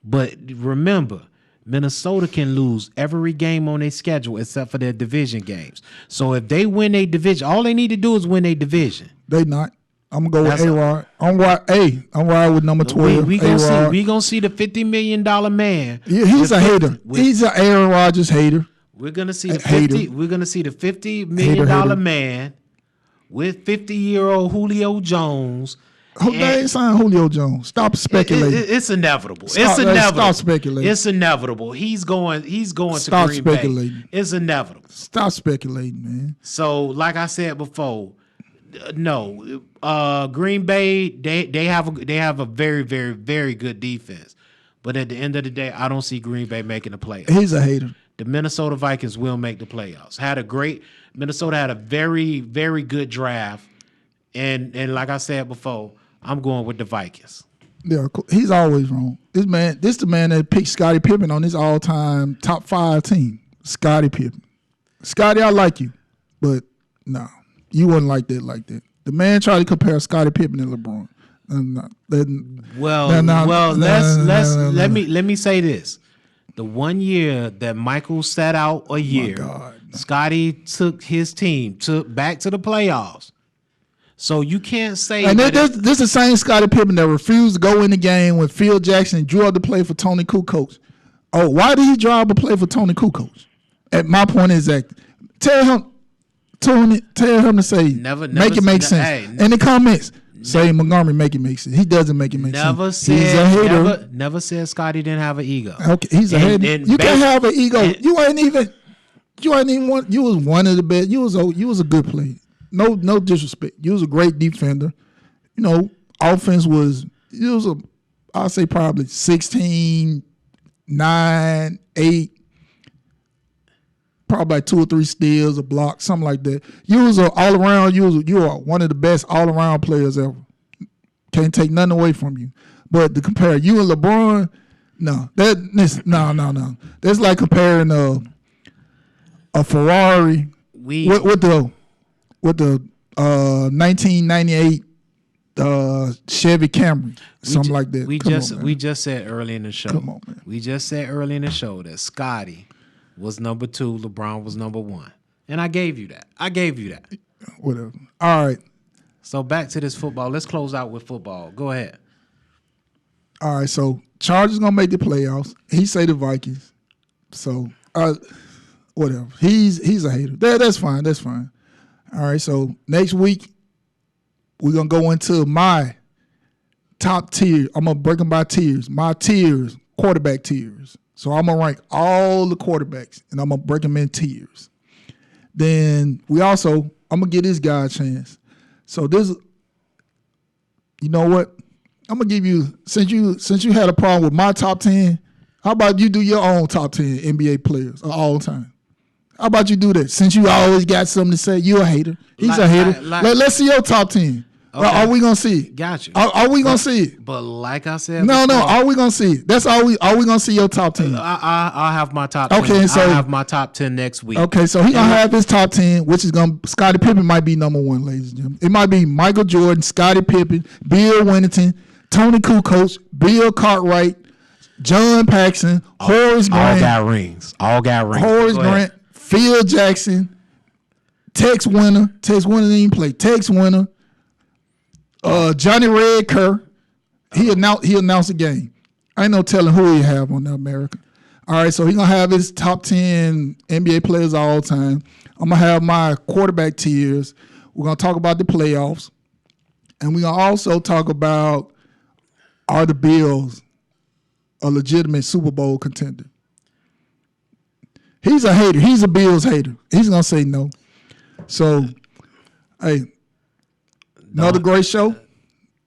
But remember, Minnesota can lose every game on their schedule except for their division games. So if they win a division, all they need to do is win a division. They not. I'm gonna go with That's A-Rod. I'm riding with number 12. We gonna see A-Rod. we gonna see the $50 million man. Yeah, he's a hater. He's an Aaron Rodgers hater. We're gonna see the Hater. 50. We're gonna see the $50 million Hater. man with 50-year-old Julio Jones. They ain't signed Julio Jones. Stop speculating. It's inevitable. Stop- It's inevitable. stop speculating. It's inevitable. He's going Stop to Green speculating. Bay. It's inevitable. Stop speculating, man. So, like I said before, no, Green Bay they have a very, very, very good defense, but at the end of the day, I don't see Green Bay making the playoffs. He's a hater. The Minnesota Vikings will make the playoffs. Minnesota had a very, very good draft, and like I said before, I'm going with the Vikings. Yeah, he's always wrong. This the man that picked Scottie Pippen on his all-time top 5 team. Scottie Pippen. Scottie, I like you, but no, you wouldn't like that. The man tried to compare Scottie Pippen and LeBron. Let me say this: the 1 year that Michael sat out a year, Scottie took his team back to the playoffs. So you can't say. And this is the same Scottie Pippen that refused to go in the game when Phil Jackson drew up to play for Tony Kukoc. Oh, why did he draw up to play for Tony Kukoc? At my point exactly. Tell him to say make it make sense. In the comments, say Montgomery make it make sense. He doesn't make it make sense. He's a hater. Never said Scottie didn't have an ego. Okay, he's a hater. You can't have an ego. You ain't even one. You was one of the best. You was a good player. No disrespect. You was a great defender. You know, offense was I'll say probably 16, 9, 8, probably like 2 or 3 steals, a block, something like that. You was all around. You are one of the best all around players ever. Can't take nothing away from you. But to compare you and LeBron, no. That's like comparing a Ferrari with the 1998 Chevy Camry, something like that. We just said early in the show. Come on, man. We just said early in the show that Scottie was number 2, LeBron was number 1, and I gave you that. Whatever. All right. So back to this football. Let's close out with football. Go ahead. All right. So Chargers gonna make the playoffs. He say the Vikings. So Whatever. He's a hater. That's fine. That's fine. All right. So next week we're gonna go into my top tier. I'm gonna break them by tiers. My tiers, quarterback tiers. So I'm gonna rank all the quarterbacks and I'm gonna break them in tiers. Then I'm gonna give this guy a chance. So you know what? I'm gonna give you since you had a problem with my top 10. How about you do your own top 10 NBA players of all time? How about you do that? Since you always got something to say, you're a hater. He's a hater. Let's see your top 10. Okay. Are we gonna see it? Got you. Are we gonna see it? But like I said, no. Are we gonna see it? That's all we. Are we gonna see your top 10? I'll have my top 10. Okay, so I'll have my top 10 next week. Okay, so he gonna have his top 10, which is gonna Scottie Pippen might be number 1, ladies and gentlemen. It might be Michael Jordan, Scottie Pippen, Bill Wennington, Tony Kukoc, Bill Cartwright, John Paxson, Horace Grant. All got rings. Horace Grant, Phil Jackson, Tex Winter. Tex Winter didn't even play. Tex Winter. Johnny Red Kerr. He announced the game. I ain't no telling who he have on the America. All right, so he gonna have his top 10 NBA players all time. I'm gonna have my quarterback tiers. We're gonna talk about the playoffs, and we're gonna also talk about, are the Bills a legitimate Super Bowl contender? He's a hater. He's a Bills hater. He's gonna say no. So, hey, another great show.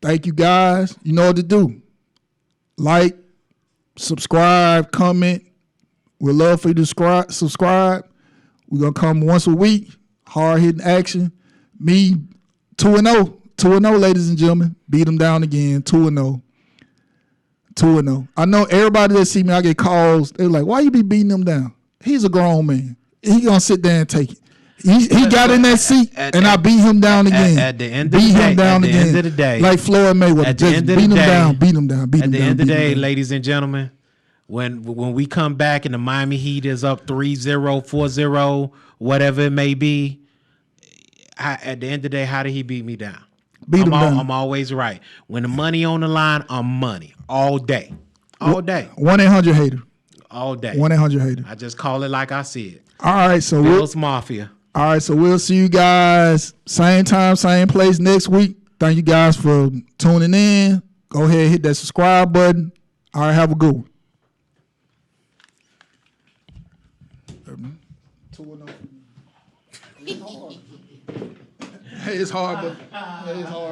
Thank you guys. You know what to do. Like, subscribe, comment. We'd love for you to subscribe. We're gonna come once a week. Hard hitting action. Me 2-0. 2-0, ladies and gentlemen. Beat them down again. 2-0. 2-0. I know everybody that see me, I get calls. They're like, why you be beating them down? He's a grown man. He gonna sit there and take it. He got in that seat, and I beat him down again. At the end of the day, like Floyd Mayweather, just beat him down. At the end of the day, ladies and gentlemen, when we come back and the Miami Heat is up 3-0, 4-0, whatever it may be, at the end of the day, how did he beat me down? I'm always right. When the money on the line, I'm money all day. 1-800 hater. All day. 1-800 hater. I just call it like I see it. All right, so Bills Mafia. All right, so we'll see you guys same time, same place next week. Thank you guys for tuning in. Go ahead and hit that subscribe button. All right, have a good one. Hey, it's hard, but it's hard.